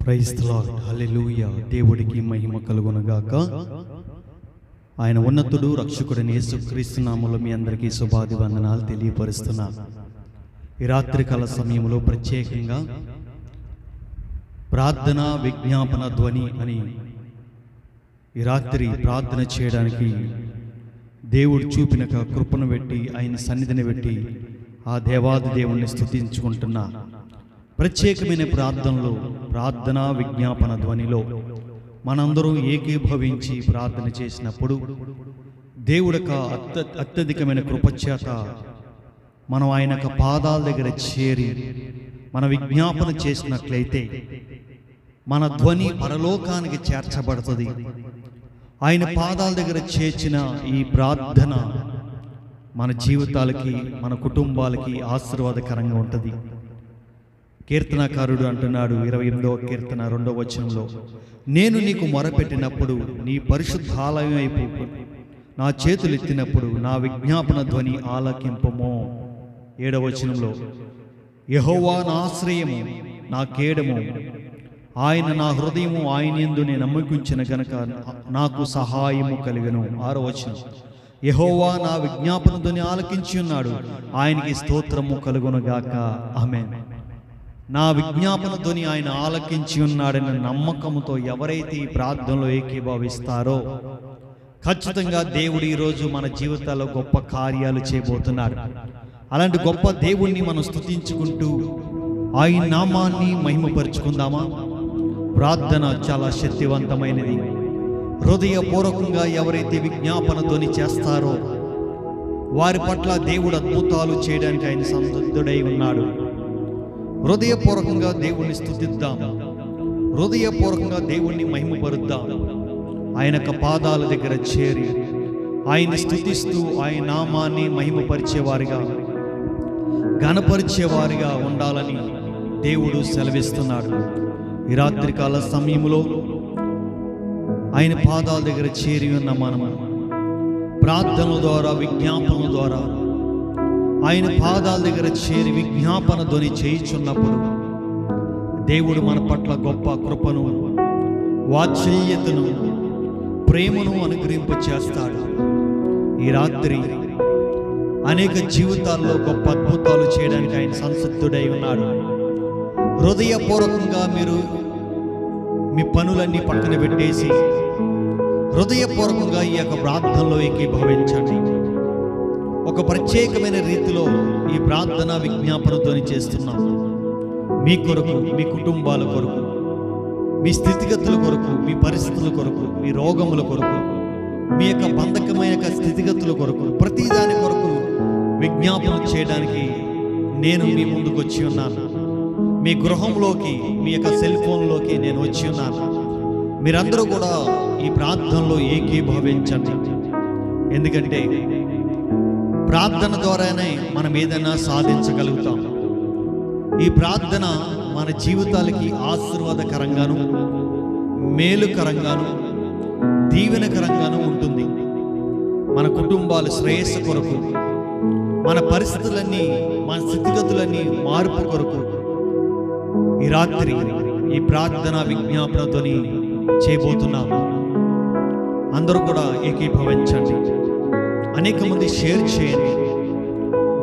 Praise the lord, హల్లెలూయా. దేవుడికి మహిమ కలుగునుగాక. ఆయన ఉన్నతుడు రక్షకుడైన యేసుక్రీస్తు నామములో మీ అందరికీ శుభాది వందనాలు తెలియపరుస్తున్నా. ఈ రాత్రికాల సమయంలో ప్రత్యేకంగా ప్రార్థన విజ్ఞాపన ధ్వని అని ఈ రాత్రి ప్రార్థన చేయడానికి దేవుడు చూపిన కృపను పెట్టి ఆయన సన్నిధిని పెట్టి ఆ దేవాది దేవుణ్ణి స్తుతించుకుంటున్నా. ప్రత్యేకమైన ప్రార్థనలో ప్రార్థన విజ్ఞాపన ధ్వనిలో మనందరం ఏకీభవించి ప్రార్థన చేసినప్పుడు దేవుడిక అత్యధికమైన కృపచేత మనం ఆయన పాదాల దగ్గర చేరి మన విజ్ఞాపన చేసినట్లయితే మన ధ్వని పరలోకానికి చేర్చబడుతుంది. ఆయన పాదాల దగ్గర చేర్చిన ఈ ప్రార్థన మన జీవితాలకి మన కుటుంబాలకి ఆశీర్వాదకరంగా ఉంటుంది. కీర్తనకారుడు అంటున్నాడు 28వ కీర్తన 2వ వచనంలో, నేను నీకు మొరపెట్టినప్పుడు నీ పరిశుద్ధాలయం వైపు నా చేతులు ఎత్తినప్పుడు నా విజ్ఞాపన ధ్వని ఆలకింపము. 7వ వచనంలో, యెహోవా నా ఆశ్రయము నా కేడము, ఆయన నా హృదయము ఆయన యందు నేను నమ్మకించిన గనక నాకు సహాయము కలిగను. 6వ వచనం, యెహోవా నా విజ్ఞాపన ధ్వని ఆలకించి ఉన్నాడు, ఆయనకి స్తోత్రము కలుగునుగాక. ఆమేన్. నా విజ్ఞాపన ధ్వని ఆయన ఆలకించి ఉన్నాడన్న నమ్మకంతో ఎవరైతే ఈ ప్రార్థనలో ఏకీభవిస్తారో ఖచ్చితంగా దేవుడు ఈరోజు మన జీవితాల్లో గొప్ప కార్యాలు చేయబోతున్నాడు. అలాంటి గొప్ప దేవుణ్ణి మనం స్తుతించుకుంటూ ఆయన నామాన్ని మహిమపరుచుకుందామా? ప్రార్థన చాలా శక్తివంతమైనది. హృదయపూర్వకంగా ఎవరైతే విజ్ఞాపన ధ్వని చేస్తారో వారి పట్ల దేవుడు అద్భుతాలు చేయడానికి ఆయన సంసిద్ధుడై ఉన్నాడు. హృదయపూర్వకంగా దేవుణ్ణి స్తుతిద్దాం, హృదయపూర్వకంగా దేవుణ్ణి మహిమపరుద్దాం. ఆయన పాదాల దగ్గర చేరి ఆయన్ని స్తుతిస్తూ ఆయన నామాన్ని మహిమపరిచేవారిగా ఘనపరిచేవారిగా ఉండాలని దేవుడు సెలవిస్తున్నాడు. ఈ రాత్రికాల సమయంలో ఆయన పాదాల దగ్గర చేరి ఉన్న మనము ప్రార్థనల ద్వారా విజ్ఞాపనల ద్వారా ఆయన పాదాల దగ్గర చేరి విజ్ఞాపన ధ్వని చేయుచున్నప్పుడు దేవుడు మన పట్ల గొప్ప కృపను వాత్సల్యతను ప్రేమను అనుగ్రహింప చేస్తాడు. ఈ రాత్రి అనేక జీవితాల్లో గొప్ప అద్భుతాలు చేయడానికి ఆయన సంసిద్ధుడై ఉన్నాడు. హృదయపూర్వకంగా మీరు మీ పనులన్నీ పక్కన పెట్టేసి హృదయపూర్వకంగా ఈ యొక్క ప్రార్థనలో ఏకీభవించండి. ఒక ప్రత్యేకమైన రీతిలో ఈ ప్రార్థన విజ్ఞాపన ధ్వని చేస్తున్నాం. మీ కొరకు, మీ కుటుంబాల కొరకు, మీ స్థితిగతుల కొరకు, మీ పరిస్థితుల కొరకు, మీ రోగముల కొరకు, మీ యొక్క బంధకమైన స్థితిగతుల కొరకు, ప్రతిదాని కొరకు విజ్ఞాపన చేయడానికి నేను మీ ముందుకు వచ్చి ఉన్నాను. మీ గృహంలోకి, మీ యొక్క సెల్ ఫోన్లోకి నేను వచ్చి ఉన్నాను. మీరందరూ కూడా ఈ ప్రార్థనలో ఏకీభవించండి. ఎందుకంటే ప్రార్థన ద్వారానే మనం ఏదైనా సాధించగలుగుతాం. ఈ ప్రార్థన మన జీవితాలకి ఆశీర్వాదకరంగాను మేలుకరంగాను దీవెనకరంగాను ఉంటుంది. మన కుటుంబాల శ్రేయస్సు కొరకు, మన పరిస్థితులన్నీ, మన స్థితిగతులన్నీ మార్పు కొరకు ఈ రాత్రి ఈ ప్రార్థన విజ్ఞాపనతోని చేయబోతున్నాం. అందరూ కూడా ఏకీభవించండి. అనేక మంది షేర్ చేయండి.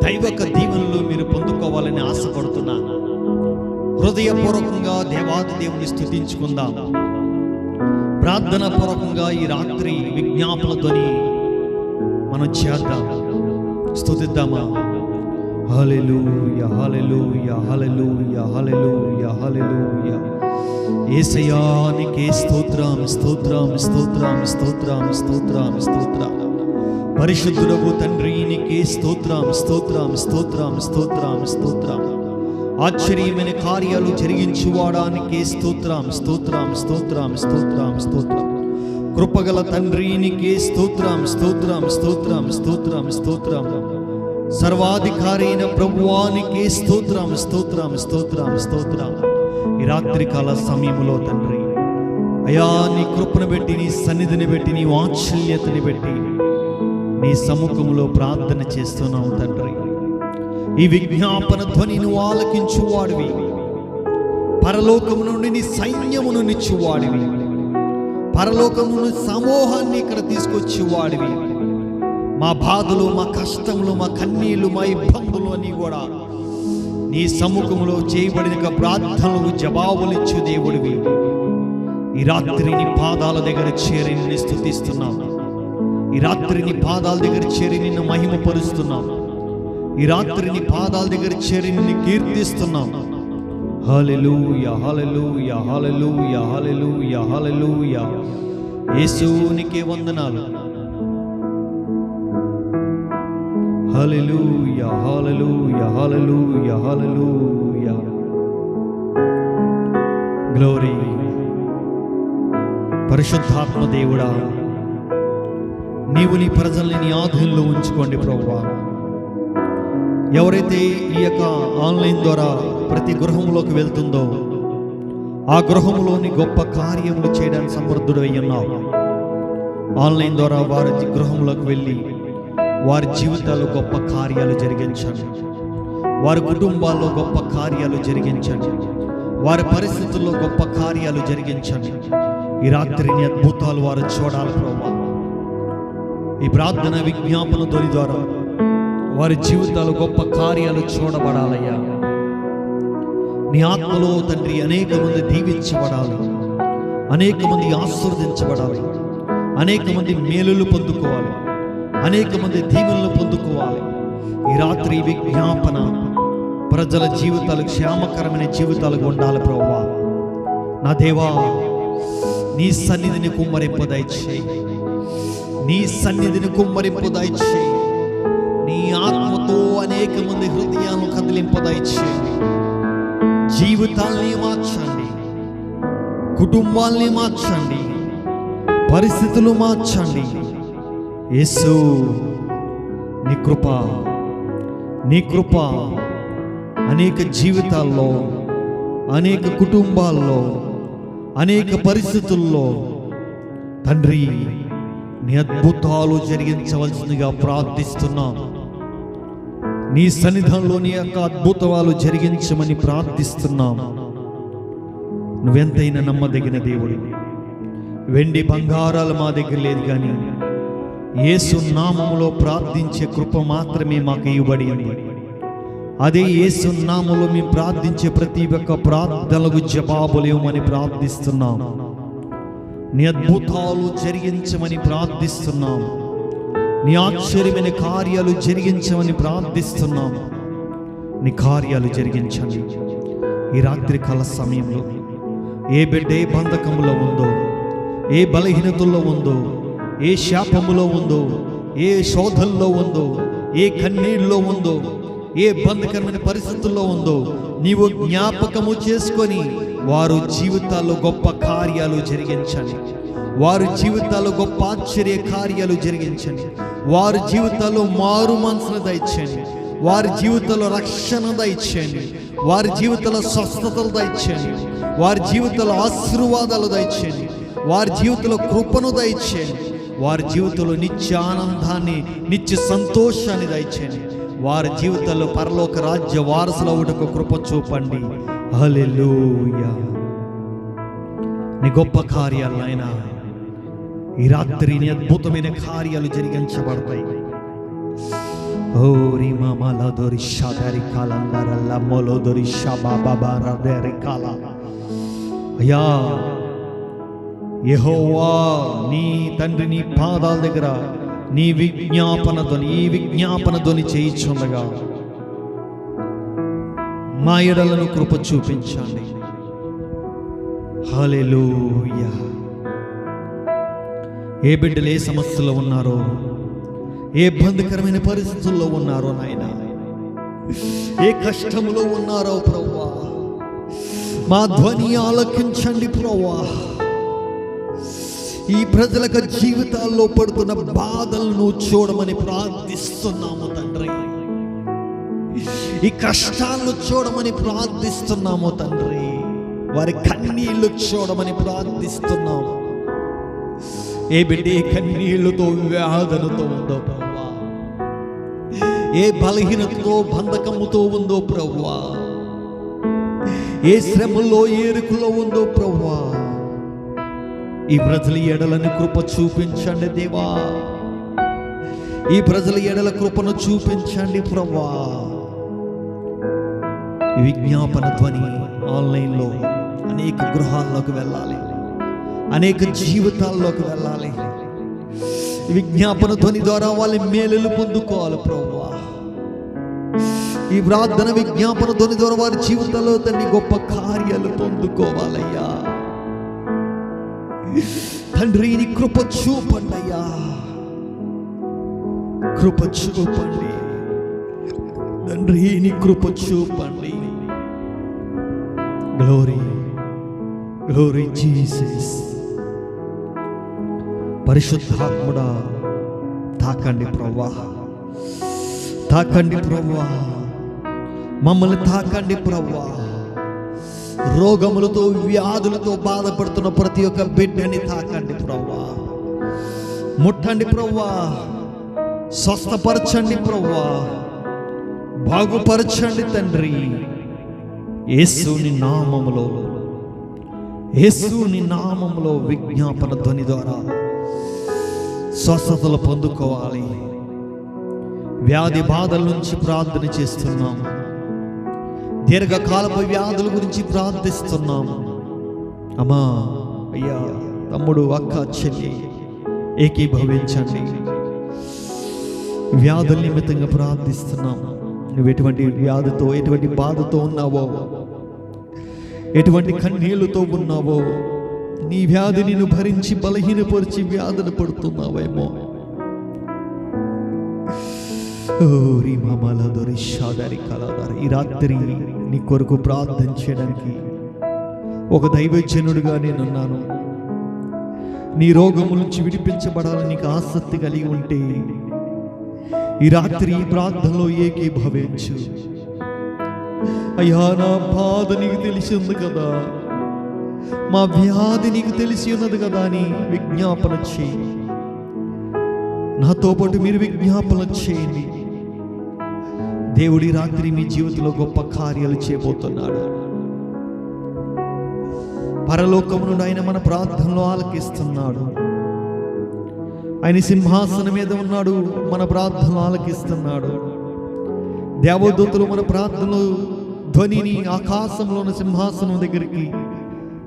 దైవక దీవెనలు మీరు పొందుకోవాలని ఆశపడుతున్నాను. హృదయపూర్వకంగా దేవాది దేవుని స్తుతించుకుందాం. ప్రార్థన పూర్వకంగా ఈ రాత్రి విజ్ఞాపనతోని మనం చేద్దాం, స్తుతిద్దామా? హల్లెలూయా, హల్లెలూయా, హల్లెలూయా, హల్లెలూయా, హల్లెలూయా. యేసయ్యా నీకే స్తోత్రం, స్తోత్రం, స్తోత్రం, స్తోత్రం, స్తోత్రం, స్తోత్రం. పరిశుద్ధుడవు తండ్రి నీకే స్తోత్రం, స్తోత్రం, స్తోత్రం, స్తోత్రం, స్తోత్రం. ఆశ్చర్యమైన కార్యాలు జరిగించువాడానికి స్తోత్రం, స్తోత్రం, స్తోత్రం, స్తోత్రం, స్తోత్రం. కృపగల తండ్రి నీకే స్తోత్రం, స్తోత్రం, స్తోత్రం, స్తోత్రం, స్తోత్రం. సర్వాధికారి అయిన ప్రభువానికి స్తోత్రం, స్తోత్రం, స్తోత్రం, స్తోత్రం. ఈ రాత్రికాల సమయంలో తండ్రి అయా నీ కృపను బట్టి, నీ సన్నిధిని బట్టి, నీ వాత్సల్యతని బట్టి నీ సముఖంలో ప్రార్థన చేస్తున్నావు తండ్రి. ఈ విజ్ఞాపన ధ్వని నువ్వు ఆలకించువాడివి, పరలోకము నుండి నీ సైన్యమును నిచ్చువాడివి, పరలోకము నుండి సమూహాన్ని ఇక్కడ తీసుకొచ్చేవాడివి. మా బాధలు, మా కష్టములు, మా కన్నీళ్లు, మా ఇబ్బందులు అన్నీ కూడా నీ సముఖంలో చేయబడిన ప్రార్థనలు జవాబులు ఇచ్చు దేవుడివి. ఈ రాత్రి నీ పాదాల దగ్గర చేరి నిన్ను స్తుతిస్తున్నాం. ఈ రాత్రి నీ పాదాల దగ్గర చేరి నిన్ను మహిమపరుస్తున్నాం. ఈ రాత్రి నీ పాదాల దగ్గర చేరి నిన్ను కీర్తిస్తున్నాం. హల్లెలూయా, హల్లెలూయా, హల్లెలూయా, హల్లెలూయా, హల్లెలూయా. యేసునికే వందనాలు. హల్లెలూయా, హల్లెలూయా, హల్లెలూయా, హల్లెలూయా. గ్లోరీ. పరిశుద్ధాత్మ దేవుడా, నీవు నీ ప్రజల్ని నీ ఆధీనంలో ఉంచుకోండి ప్రభువా. ఎవరైతే ఈ యొక్క ఆన్లైన్ ద్వారా ప్రతి గృహంలోకి వెళ్తుందో ఆ గృహంలోని గొప్ప కార్యములు చేయడానికి సమర్థుడు అయి ఉన్నావు. ఆన్లైన్ ద్వారా వారి గృహంలోకి వెళ్ళి వారి జీవితాల్లో గొప్ప కార్యాలు జరిగించండి. వారి కుటుంబాల్లో గొప్ప కార్యాలు జరిగించండి. వారి పరిస్థితుల్లో గొప్ప కార్యాలు జరిగించండి. ఈ రాత్రిని అద్భుతాలు వారు చూడాలి ప్రభువా. ఈ ప్రార్థన విజ్ఞాపన ధ్వని ద్వారా వారి జీవితాలు గొప్ప కార్యాలు చూడబడాలయ్యా. నీ ఆత్మలో తండ్రి అనేక మంది దీవించబడాలి, అనేక మంది ఆశీర్వదించబడాలి, అనేక మంది మేలులు పొందుకోవాలి, అనేక మంది దీవెనలు పొందుకోవాలి. ఈ రాత్రి విజ్ఞాపన ప్రజల జీవితాలు క్షేమకరమైన జీవితాలుగా ఉండాలి ప్రభువా. నా దేవా, నీ సన్నిధిని కుమ్మరింపు దయచేయి, నీ సన్నిధిని కుమ్మరింపు దయచేయి. నీ ఆత్మతో అనేక మంది హృదయాలను కదిలింపు దయచేయండి. జీవితాల్ని మార్చండి, కుటుంబాల్ని మార్చండి, పరిస్థితులు మార్చండి. యేసు, నీ కృప, నీ కృప అనేక జీవితాల్లో, అనేక కుటుంబాల్లో, అనేక పరిస్థితుల్లో తండ్రి నీ అద్భుతాలు జరిగించవలసిందిగా ప్రార్థిస్తున్నాం. నీ సన్నిధానంలో నీ యొక్క అద్భుతాలు జరిగించమని ప్రార్థిస్తున్నాం. నువ్వెంతైనా నమ్మదగిన దేవుడు. వెండి బంగారాలు మా దగ్గర లేదు, కానీ యేసు నామములో ప్రార్థించే కృప మాత్రమే మాకు ఇవ్వబడింది. అదే యేసు నామములో మేము ప్రార్థించే ప్రతి ఒక్క ప్రార్థనలకు జవాబులేమని ప్రార్థిస్తున్నాం. నీ అద్భుతాలు జరిగించమని ప్రార్థిస్తున్నాం. నీ ఆశ్చర్యమైన కార్యాలు జరిగించమని ప్రార్థిస్తున్నాం. నీ కార్యాలు జరిగించండి. ఈ రాత్రి కాల సమయంలో ఏ బిడ్డ ఏ బంధకములో ఉందో, ఏ బలహీనతల్లో ఉందో, ఏ శాపములో ఉందో, ఏ శోధనలో ఉందో, ఏ కన్నీళ్ళలో ఉందో, ఏ బంధకరమైన పరిస్థితుల్లో ఉందో నీవు జ్ఞాపకము చేసుకొని వారు జీవితాల్లో గొప్ప కార్యాలు జరిగించండి. వారి జీవితాల్లో గొప్ప ఆశ్చర్య కార్యాలు జరిగించండి. వారి జీవితాల్లో మారు మనసును దయచేయండి. వారి జీవితంలో రక్షణ దయచేయండి. వారి జీవితంలో స్వస్థతలు దయచేయండి. వారి జీవితంలో ఆశీర్వాదాలు దయచేయండి. వారి జీవితంలో కృపను దయచేయండి. వారి జీవితంలో నిత్య ఆనందాన్ని, నిత్య సంతోషాన్ని దయచేయండి. వారి జీవితాల్లో పరలోక రాజ్య వారసుల ఒకటకు కృప చూపండి. హల్లెలూయా. నీ గొప్ప కార్యాలు ఆయన ఈ రాత్రి నీ అద్భుతమైన కార్యాలు జరిగించబడతాయి. ఓరి మామల దొరి షాదరి కాలందరల్ల మొలో దొరి షాబాబా రదరి కాల. అయ్యా యెహోవా, నీ తండ్రి నీ పాదాల దగ్గర నీ విజ్ఞాపన ధ్వని, ఈ విజ్ఞాపన ధ్వని చేయించుండగా మా ఎడలను కృప చూపించండి. హల్లెలూయా. ఏ బిడ్డలు ఏ సమస్యలో ఉన్నారో, ఏ ఇబ్బందికరమైన పరిస్థితుల్లో ఉన్నారో నాయన, ఏ కష్టములో ఉన్నారో ప్రభువా, మా ధ్వని ఆలకించండి ప్రభువా. ఈ ప్రజలకు జీవితాల్లో పడుతున్న బాధలను చూడమని ప్రార్థిస్తున్నాము తండ్రి. ఈ కష్టాలను చూడమని ప్రార్థిస్తున్నాము తండ్రి. వారి కన్నీళ్లు చూడమని ప్రార్థిస్తున్నాము. ఏ బిడ్డ ఏ కన్నీళ్లతో వ్యాధులతో ఉందో ప్రభువా, ఏ బలహీనతతో బంధకముతో ఉందో ప్రభువా, ఏ శ్రమలో ఏ ఇరుకులో ఉందో ప్రభువా, ఈ ప్రజల ఎడలని కృప చూపించండి దేవా. ఈ ప్రజల ఎడల కృపను చూపించండి ప్రభువా. ఈ విజ్ఞాపన ధ్వని ఆన్లైన్లో అనేక గృహాల్లోకి వెళ్ళాలి, అనేక జీవితాల్లోకి వెళ్ళాలి. ఈ విజ్ఞాపన ధ్వని ద్వారా వాళ్ళ మేలులు పొందుకోవాలి ప్రభువా. ఈ ప్రార్థన విజ్ఞాపన ధ్వని ద్వారా వారి జీవితంలో తండ్రి గొప్ప కార్యాలు పొందుకోవాలయ్యా. తండ్రి నీ కృప చూపండి అయ్యా, కృప చూపండి తండ్రి, నీ కృప చూపండి. Glory glory Jesus. పరిశుద్ధాత్ముడా తాకండి ప్రభువా, తాకండి ప్రభువా, మమ్మల్ని తాకండి ప్రభువా. రోగములతో వ్యాధులతో బాధపడుతున్న ప్రతి ఒక్క బిడ్డని తాకండి ప్రభువా. ముట్టండి ప్రభువా, స్వస్థపరచండి ప్రభువా, బాగుపరచండి తండ్రి. యేసుని నామములో, యేసుని నామములో విజ్ఞాపన ధ్వని ద్వారా స్వస్థతలు పొందుకోవాలి. వ్యాధి బాధల నుంచి ప్రార్థన చేస్తున్నాం. దీర్ఘకాలపు వ్యాధుల గురించి ప్రార్థిస్తున్నాం. అమ్మా, అయ్యా, తమ్ముడు, అక్క, చెల్లి ఏకీభవించండి. వ్యాధుల నిమిత్తంగా ప్రార్థిస్తున్నాం. నువ్వు ఎటువంటి వ్యాధితో, ఎటువంటి బాధతో ఉన్నావో, ఎటువంటి కన్నీళ్లతో ఉన్నావో, నీ వ్యాధిని నువ్వు భరించి బలహీనపరిచి వ్యాధులు పడుతున్నావేమో. ఈ రాత్రి నీ కొరకు ప్రార్థన చేయడానికి ఒక దైవజనుడిగా నేనున్నాను. నీ రోగము నుంచి విడిపించబడాలని నీకు ఆసక్తి కలిగి ఉంటే ఈ రాత్రి ఈ ప్రార్థనలో ఏకీభవించు. అయ్యా, నా బాధ నీకు తెలిసి ఉంది కదా, మా వ్యాధి నీకు తెలిసి ఉన్నది కదా అని విజ్ఞాపన చేయి. నాతో పాటు మీరు విజ్ఞాపన చేయండి. దేవుడి రాత్రి మీ జీవితంలో గొప్ప కార్యాలు చేయబోతున్నాడు. పరలోకము నుండి ఆయన మన ప్రార్థనలో ఆలకిస్తున్నాడు. ఆయన సింహాసనం మీద ఉన్నాడు, మన ప్రార్థనలు ఆలకిస్తున్నాడు. దేవదూతలు మన ప్రార్థనలు ధ్వనిని ఆకాశంలో ఉన్న సింహాసనం దగ్గరికి,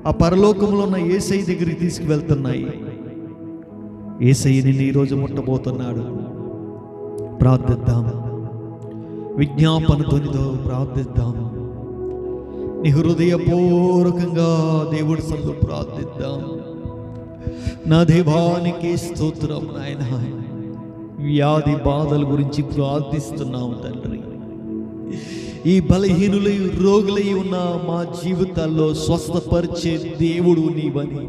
ఆ పరలోకంలో ఉన్న యేసయ్య దగ్గరికి తీసుకువెళ్తున్నాయి. యేసయ్యని ఈరోజు ముట్టబోతున్నాడు. ప్రార్థిద్దాం, విజ్ఞాపన ధ్వనితో ప్రార్థిద్దాం. నీ హృదయపూర్వకంగా దేవుడి సన్నిధిలో ప్రార్థిద్దాం. నా దేవానికి స్తోత్రం నాయన. వ్యాధి బాధల గురించి ప్రార్థిస్తున్నాం తండ్రి. ఈ బలహీనులై రోగులై ఉన్న మా జీవితాల్లో స్వస్థపరిచే దేవుడు నీవని,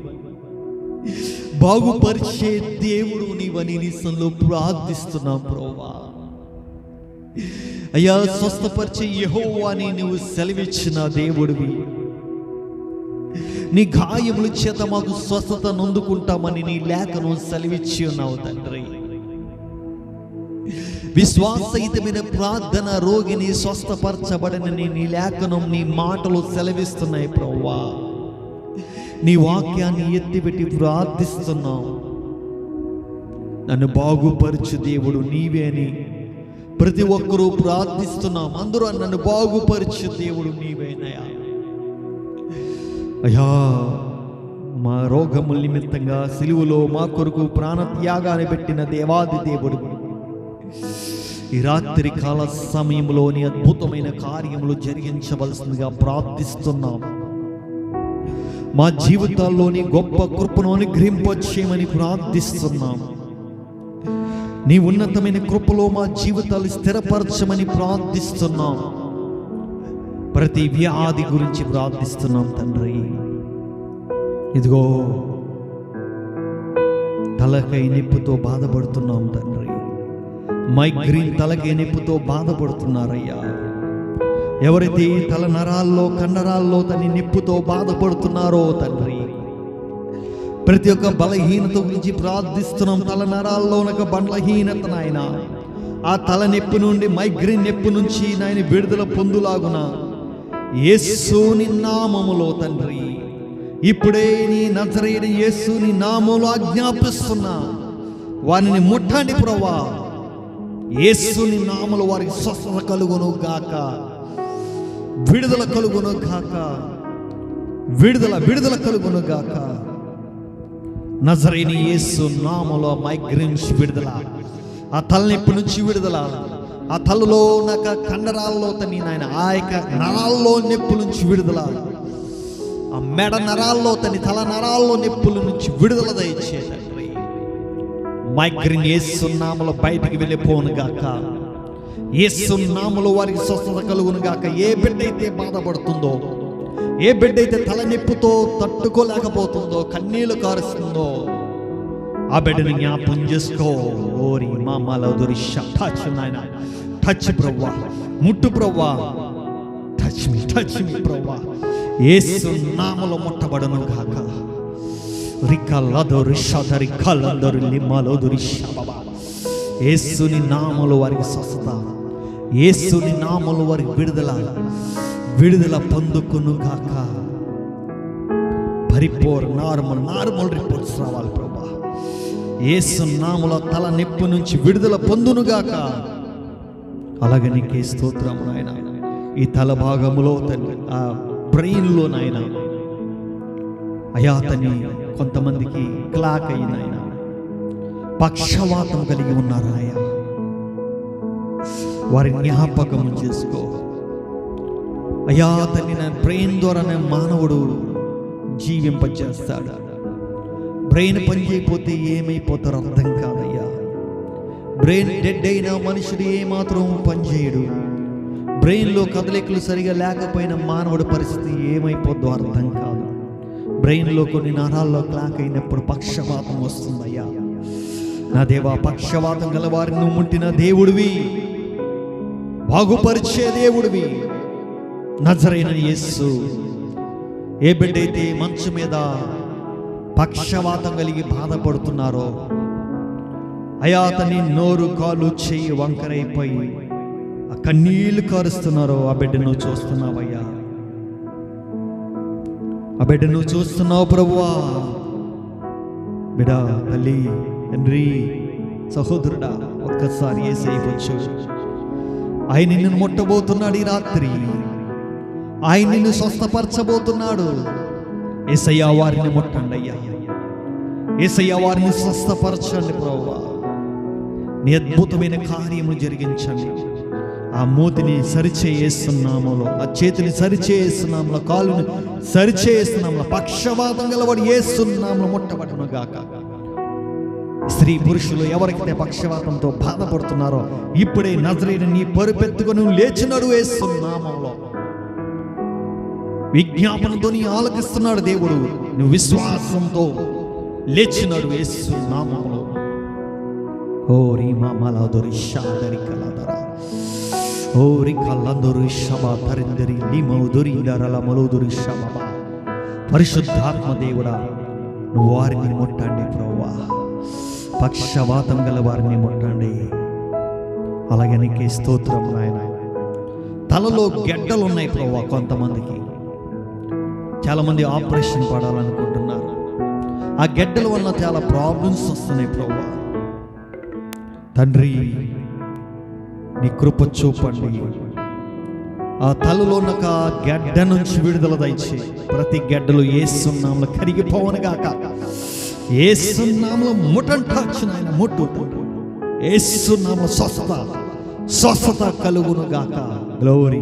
బాగుపరిచే దేవుడు నీవని నీ సన్నిధిలో ప్రార్థిస్తున్నాం ప్రభువా. అయ్యా, స్వస్థపరిచే యెహోవా అని నువ్వు సెలవిచ్చిన దేవుడివి. నీ గాయముల చేత మాకు స్వస్థత నొందుకుంటామని నీ లేఖను సెలవిచ్చి ఉన్నావు తండ్రి. విశ్వాసయుతమైన ప్రార్థన రోగిని స్వస్థపరచబడనని నీ లేఖనం, నీ మాటలు సెలవిస్తున్నాయి ప్రభువా. నీ వాక్యాన్ని ఎత్తిపెట్టి ప్రార్థిస్తున్నాం. నన్ను బాగుపరచు దేవుడు నీవే అని ప్రతి ఒక్కరూ ప్రార్థిస్తున్నాం. అందరూ నన్ను బాగుపరచు దేవుడు నీవేనయా. అయ్యా, మా రోగముల నిమిత్తంగా సిలువలో మా కొరకు ప్రాణత్యాగాన్ని పెట్టిన దేవాది దేవుడు, ఈ రాత్రి కాల సమయంలోని అద్భుతమైన కార్యములు జరిగించవలసిందిగా ప్రార్థిస్తున్నాం. మా జీవితాల్లోని గొప్ప కృపను అనుగ్రహింపచేయమని ప్రార్థిస్తున్నాం. నీ ఉన్నతమైన కృపలో మా జీవితాలు స్థిరపరచమని ప్రార్థిస్తున్నాం. ప్రతి వ్యాధి గురించి ప్రార్థిస్తున్నాం తండ్రి. ఇదిగో తలకై నొప్పితో బాధపడుతున్నాం తండ్రి. మైగ్రేన్ తలకై నొప్పితో బాధపడుతున్నారయ్యా. ఎవరైతే తల నరాల్లో కండరాల్లో తన నొప్పితో బాధపడుతున్నారో తండ్రి, ప్రతి ఒక్క బలహీనత గురించి ప్రార్థిస్తున్నాం. తల నరాల్లో ఒక బలహీనత నాయన, ఆ తల నొప్పి నుండి, మైగ్రేన్ నొప్పి నుంచి నాయన విడుదల పొందులాగున యేసుని నామములో తండ్రి, ఇప్పుడే నీ నజరేయుడైన యేసుని నామములో ఆజ్ఞాపిస్తున్నా, వారిని ముట్టండి ప్రభువా. యేసుని నామములో వారికి స్వస్థత కలుగును గాక, విడుదల కలుగును గాక, విడుదల కలుగును గాక. నజరేయుని యేసు నామములో మైగ్రేన్స్ విడుదల, ఆ తలనొప్పి నుంచి విడుదల, ఆ తలలో నాకు కండరాల్లో తని నాయన ఆ యొక్క నరాల్లో నొప్పుల నుంచి విడుదల, ఆ మెడ నరాల్లో తని తల నరాల్లో నొప్పుల నుంచి విడుదల దయచే తండ్రి. మైగ్రేన్ యేసు నామములో బయటికి వెళ్ళిపోను గాక, యేసు నామములో వారికి స్వస్థత కలుగును గాక. ఏ బిడ్డ అయితే బాధపడుతుందో, ఏ బిడ్డ అయితే తలనొప్పితో తట్టుకోలేకపోతుందో, కన్నీళ్లు కారుస్తుందో, ఆ బిడ్డని జ్ఞాపం చేసుకో. ఓరి మామల టచ్ నాయన, టచ్ ప్రవ్వా, ముట్టు ప్రవ్వా, టచ్ మీ ప్రవ్వా. యేసు నామములో ముట్టబడును గాక. రికల్లదొరి షదరి కల్లదొరి లిమ్మలదొరి షబబా. యేసుని నామములో వారికి స్వస్థత, యేసుని నామములో వారికి విడుదల పొందుకును గాక. నార్మల్ రిపోర్ట్స్ రావాలి ప్రభా. యేసు నామములో తల నొప్పి నుంచి విడుదల పొందును గాక. అలాగే నీకే స్తోత్రం నాయన. ఈ తల భాగములో తండ్రి, ఆ బ్రెయిన్లో నాయన అయాతని కొంతమందికి క్లాక్ అయిన ఆయన పక్షవాతం కలిగి ఉన్నారు అయ్యా, వారి జ్ఞాపకం చేసుకో అయ్యా. తల్లి, నా బ్రెయిన్ ద్వారానే మానవుడు జీవింపజేస్తాడు. బ్రెయిన్ పనిచేయకపోతే ఏమైపోతారో అర్థం కాదయ్యా. బ్రెయిన్ డెడ్ అయిన మనుషుడు ఏమాత్రం పనిచేయడు. బ్రెయిన్లో కదలికలు సరిగా లేకపోయిన మానవుడి పరిస్థితి ఏమైపోద్దో అర్థం కాదు. బ్రెయిన్లో కొన్ని నరాల్లో క్లాక్ అయినప్పుడు పక్షవాతం వస్తుందయ్యా. నా దేవా, పక్షవాతం గల వారిని నువ్వు ముట్టిన దేవుడివి, బాగుపరిచే దేవుడివి. నజరేయుడైన యేసు, ఏ బిడ్డైతే మంచు మీద పక్షవాతం కలిగి బాధపడుతున్నారో అయా, అతని నోరు కాలు చెయ్యి వంకరైపోయి ఆ కన్నీళ్లు కారుస్తున్నారో, ఆ బిడ్డ నువ్వు చూస్తున్నావయ్యా. ఆ బిడ్డ నువ్వు చూస్తున్నావు ప్రభువా. బిడ్డ, తల్లి, తండ్రి, సహోదరుడా, ఒక్కసారి యేసయ్యకు ఆయన నిన్ను ముట్టబోతున్నాడు. ఈ రాత్రి ఆయన నిన్ను స్వస్థపరచబోతున్నాడు. యేసయ్య, వారిని ముట్టండి అయ్యా. యేసయ్య, వారిని స్వస్థపరచండి ప్రభువా. నీ అద్భుతమైన కార్యము జరిగించండి. ఆ మూతిని సరిచేస్తున్నాములో, ఆ చేతిని సరిచేస్తున్నాములో, కాలుని సరిచేస్తున్నాములో, పక్షవాతం గలవాడు యేసునామములో ముట్టబడును గాక. స్త్రీ పురుషులు ఎవరికైతే పక్షవాతంతో బాధపడుతున్నారో ఇప్పుడే నజరేయుడు నీ పరుపెత్తుకొని లేచినాడు. యేసునామములో విజ్ఞాపనతో నీ ఆలకిస్తున్నాడు దేవుడు. నువ్వు విశ్వాసంతో లేచినాడు యేసునామములో. ఓరి మామలదొరి షాదరి కలదరా, ఓరి కల్లందొరి షబా తరిందరి లిమౌదొరి దరల మలోదొరి షబబా. పరిశుద్ధాత్మ దేవుడా, నువ్వు వారిని ముట్టండి ప్రభువా. పక్షవాతం గల వారిని ముట్టండి. అలాగే నీకే స్తోత్రం నాయన. తలలో గెడ్డలు ఉన్నాయి ప్రభువా. కొంతమందికి, చాలామంది ఆపరేషన్ పడాలనుకుంటున్నారు. ఆ గెడ్డల వల్ల చాలా ప్రాబ్లమ్స్ వస్తున్నాయి ప్రభువా. తండ్రి, నీ కృప చూపండి. ఆ తలలో నాకు ఆ గెడ్డ నుంచి విడుదల దయచి ప్రతి గెడ్డలు యేసు నామములో కరిగిపోవను గాక. యేసు నామములో ముట్టంటాచ్చు నాయన, ముట్టు. యేసు నామములో స్వస్థత కలుగును గాక. గ్లోరీ.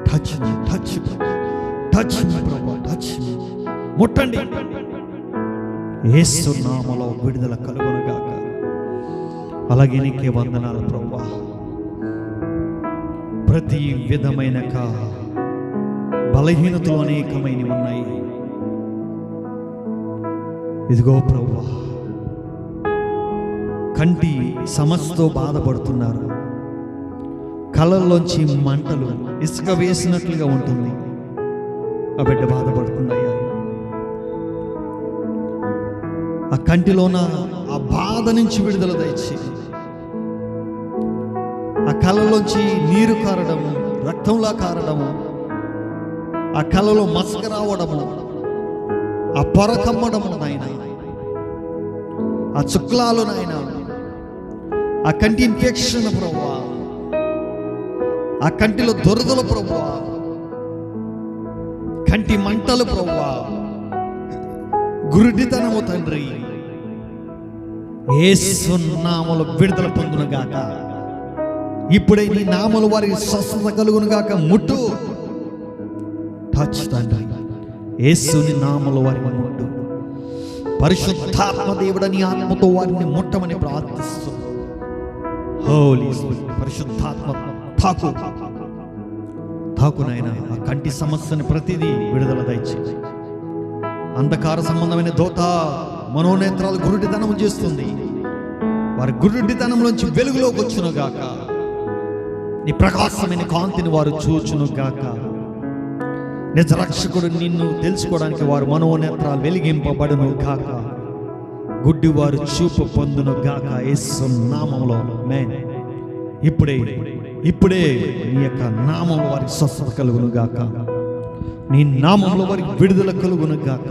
టచ్ మీ ప్రభువా, టచ్ మీ. ముట్టండి. యేసు నామములో విడుదల కలుగును గాక. అలాగే నీకే వందనాలు ప్రభువా. ప్రతి విధమైన బలహీనతలు అనేకమైనవి ఉన్నాయి. ఇదిగో ప్రభువా, కంటి సమస్యతో బాధపడుతున్నారు. కళ్ళల్లోంచి మంటలు ఇసుక వేసినట్లుగా ఉంటుంది. ఆ బిడ్డ బాధపడుతుందయ్యా. ఆ కంటిలోన ఆ బాధ నుంచి విడుదల దయచి, ఆ కళ్ళలోంచి నీరు కారడము, రక్తంలా కారడము, ఆ కళలో మసక రావడము, ఆ పొర కమ్మడము నాయన, ఆ చుక్లాలు నాయన, ఆ కంటి ఇన్ఫెక్షన్ ప్రభువా, ఆ కంటిలో దురదలు ప్రభువా, కంటి మంటలు ప్రభువా, గురుడితనము తండ్రి యేసు నామములో విడుదల పొందును గాక. ఇప్పుడే నీ నామములు వారికి స్వస్థత కలుగును గాక. ముట్టు, టచ్ తండ్రి, యేసుని నామములో వారిని ముట్టు. పరిశుద్ధాత్మ దేవుడ నీ ఆత్మతో వారిని ముట్టమని ప్రార్థిస్తూ, హోలీ స్పిరిట్ పరిశుద్ధాత్మ తాకు నాయన. ఆ కంటి సమస్యని ప్రతిదీ విడుదల దయచేసి. అంధకార సంబంధమైన దోత మనోనేత్రాలు గురుడితనం చేస్తుంది. వారి గురుడితనంలోంచి వెలుగులోకి వచ్చును గాక. నీ ప్రకాశమైన కాంతిని వారు చూచును గాక. నిజ రక్షకుడు నిన్ను తెలుసుకోవడానికి వారు మనోనేత్రాలు వెలిగింపబడును గాక. గుడ్డి వారు చూపు పొందును గాక. యేసు నామములో ఆమేన్. ఇప్పుడే నీ యొక్క నామములో వారికి స్వస్థత కలుగును గాక. నీ నామములో వారికి విడుదల కలుగును గాక.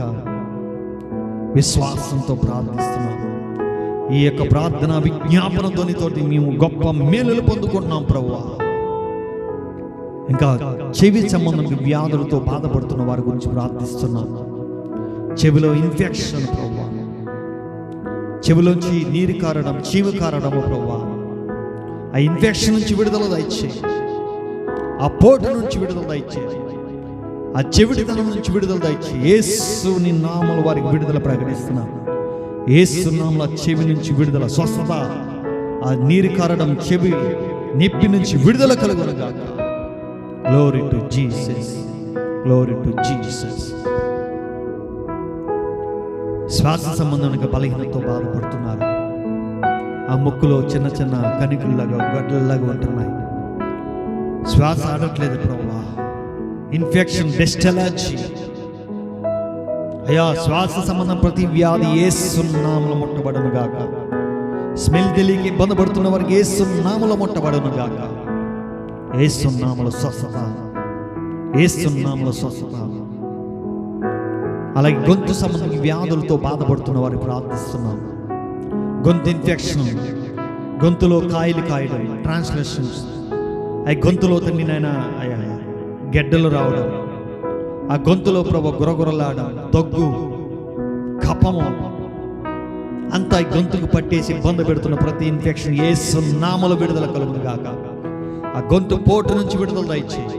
విశ్వాసంతో ప్రార్థిస్తున్నాం. ఈ యొక్క ప్రార్థన విజ్ఞాపన ధ్వనితోటి మేము గొప్ప మేలులు పొందుకుంటున్నాం ప్రభువా. ఇంకా చెవి సంబంధం వ్యాధులతో బాధపడుతున్న వారి గురించి ప్రార్థిస్తున్నాం. చెవిలో ఇన్ఫెక్షన్ ప్రభువా, చెవిలోంచి నీరు కారడం, చీము కారడము ప్రభువా, ఆ ఇన్ఫెక్షన్ నుంచి విడుదల దయచేయి. ఆ పోటు నుంచి విడుదల దయచేయి. ఆ చెవిటితనం నుంచి విడుదల దయచేయి. యేసుని నామములో వారికి విడుదల ప్రకటిస్తున్నాం. యేసు నామములో చెవి నుంచి విడుదల, స్వస్థత. ఆ నీరు కారడం, చెవి నొప్పి నుంచి విడుదల కలుగును గాక. Glory to Jesus, glory to Jesus. శ్వాస సంబంధంగా బలహీనతో బాధపడుతున్నారు. ఆ ముక్కులో చిన్న చిన్న కణికల్లాగా, గడ్డల్లాగా ఉంటున్నాయి. శ్వాస ఆడట్లేదు ప్రభువా. ఇన్ఫెక్షన్, డస్ట్ అలర్జీ అయ్యా, శ్వాస సంబంధం ప్రతి వ్యాధి యేసు నామములో ముట్టబడును గాక. స్మెల్ తెలియక ఇబ్బంది పడుతున్న వారికి యేసు నామములో ముట్టబడును గాక. యేసు నామములో స్వస్థత, యేసు నామములో స్వస్థత. అలాగే గొంతు సంబంధం వ్యాధులతో బాధపడుతున్న వారికి ప్రార్థిస్తున్నాం. గొంతు ఇన్ఫెక్షన్, గొంతులో కాయలు కాయడం, ట్రాన్స్లేషన్స్, అవి గొంతులో తండ్రి నాయన అయ్యా గెడ్డలు రావడం, ఆ గొంతులో ప్రభు గురగురలాడడం, దగ్గు, కఫము అంతా ఈ గొంతుకు పట్టేసి ఇబ్బంది పెడుతున్న ప్రతి ఇన్ఫెక్షన్ యేసు నామములో విడుదల కలుగును గాక. ఆ గొంతు పోటు నుంచి విడుదల దయచేయి.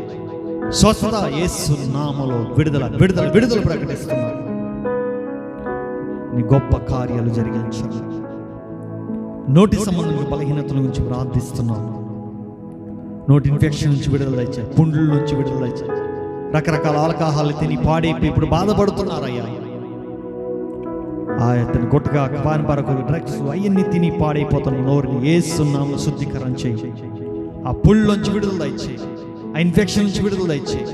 స్వస్థత యేసు నామములో విడుదల విడుదల విడుదల ప్రకటిస్తున్నాను. నీ గొప్ప కార్యాలు జరిగించాలి. నోటి సంబంధమైన బలహీనతల నుంచి ప్రార్థిస్తున్నాను. నోటి ఇన్ఫెక్షన్ నుంచి విడుదల దయచేయి. పుండ్ల నుంచి విడుదల దయచేయి. రకరకాల ఆల్కహాల్ తిని పాడైపోయి ఇప్పుడు బాధపడుతున్నారయ్యా. ఆయతను గుట్టగా, పాన్ పరకు, డ్రగ్స్ అవన్నీ తిని పాడైపోతున్న నోరుని యేసు నామములో శుద్ధీకరణ చేయి. ఆ పుళ్ళలోంచి విడుదల దయచేయి. ఆ ఇన్ఫెక్షన్ నుంచి విడుదల దయచేయి.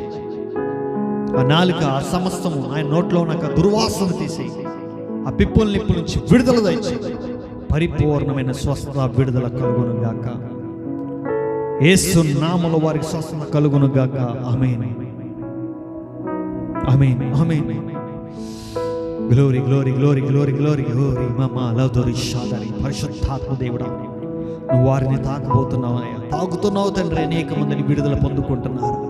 ఆ నాలుక, ఆ సమస్తము ఆయన నోట్లో ఉన్న దుర్వాసన తీసేయి. ఆ పిప్పుల నిప్పుల నుంచి విడుదల దయచేయి. పరిపూర్ణమైన స్వస్థత విడుదల కలుగును గాక. యేసు నామములో వారికి స్వస్థత కలుగును గాక. Amen, amen, amen. Glory, glory, glory, glory, glory, glory. మమ లదోరి షాదరి. పరిశుద్ధాత్మ దేవుడా, నువ్వు వారిని తాకబోతున్నావు, తాకుతున్నావు తండ్రి. అనేక మందిని విడుదల పొందుకుంటున్నారు.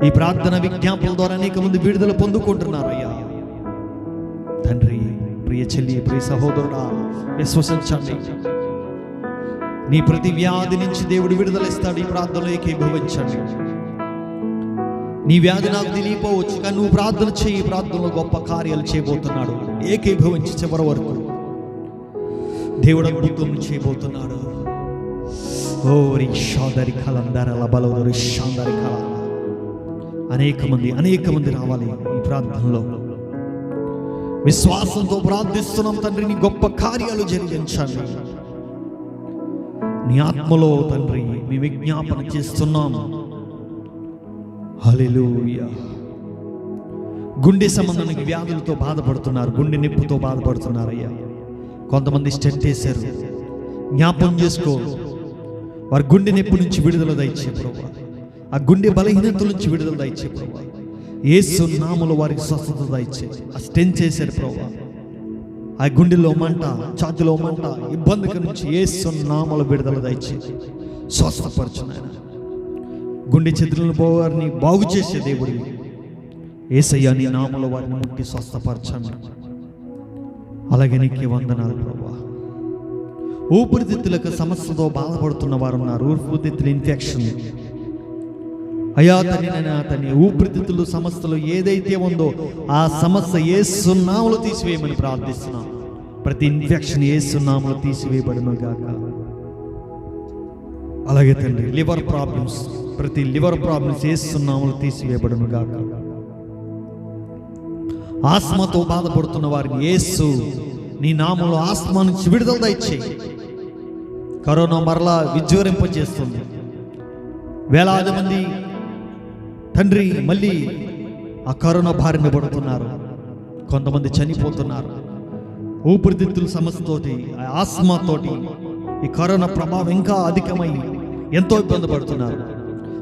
ఈ ప్రార్థన విజ్ఞాపనల ద్వారా అనేక మంది విడుదల పొందుకుంటున్నారు అయ్యా తండ్రి. ప్రియ చెల్లి, ప్రియ సహోదరుడా, విశ్వసించండి. నీ ప్రతి వ్యాధి నుంచి దేవుడు విడుదల ఇస్తాడు. ఈ ప్రార్థనలో ఏకీభవించండి. నీ వ్యాధి నాకు తెలియపోవచ్చు, కానీ నువ్వు ప్రార్థన చేయి. ప్రార్థనలో గొప్ప కార్యాలు చేయబోతున్నాడు. ఏకీభవించి చివరి వరకు దేవుడు అద్భుతం చేయబోతున్నాడు. ఓరి షాదరి కలందరల బలవరి షాదరి కల. అనేక మంది రావాలి ఈ ప్రార్థనలో. విశ్వాసంతో ప్రార్థిస్తున్నాం తండ్రి. నీ గొప్ప కార్యాలు జరిగించండి. నీ ఆత్మలో తండ్రి మీ విజ్ఞాపన చేస్తున్నాం. హల్లెలూయా. గుండె సంబంధానికి వ్యాధులతో బాధపడుతున్నారు, గుండె నొప్పితో బాధపడుతున్నారయ్యా. కొంతమంది స్టెంట్ వేశారు. జ్ఞాపం చేసుకో. వారి గుండె నొప్పి నుంచి విడుదల దయచే ప్రభువా. ఆ గుండె బలహీనతల నుంచి విడుదల దయచే ప్రభువా. యేసు నామములో వారికి స్వస్థత దయచేయి. ఆ స్టెన్ చేశారు ప్రభువా, ఆ గుండెలో మంట, ఛాతీలో మంట, ఇబ్బందికి నుంచి యేసు నామములో విడుదల దయచేయి. స్వస్థపరచు నాయన. గుండె చెదురులను వారిని బాగు చేసే దేవుడి యేసయ్య, నీ నామములో వారిని ముట్టి స్వస్థపరచండి. అలాగే నీకే వందనాలు ప్రభువా. ఊపిరితిత్తులకు సమస్యతో బాధపడుతున్న వారు ఉన్నారు. ఊపిరితిత్తుల ఇన్ఫెక్షన్ అయ్యా తండ్రి, ఊపిరితిత్తులు సమస్యలు ఏదైతే ఉందో ఆ సమస్య యేసు నామములో తీసివేయమని ప్రార్థిస్తున్నాం. ప్రతి ఇన్ఫెక్షన్ యేసు నామములో తీసివేయబడును గాక. అలాగే తండ్రి, లివర్ ప్రాబ్లమ్స్, ప్రతి లివర్ ప్రాబ్లమ్స్ యేసు నామములో తీసివేయబడును గాక. ఆస్మాతో బాధపడుతున్న వారిని యేసు నీ నామములో ఆస్మా నుంచి విడుదల దయచేయి. కరోనా మరలా విజృంభింపజేస్తుంది. వేలాది మంది తండ్రి మళ్ళీ ఆ కరోనా బారిన పడుతున్నారు. కొంతమంది చనిపోతున్నారు. ఊపిరితిత్తుల సమస్యతోటి, ఆస్మాతోటి ఈ కరోనా ప్రభావం ఇంకా అధికమై ఎంతో ఇబ్బంది పడుతున్నారు.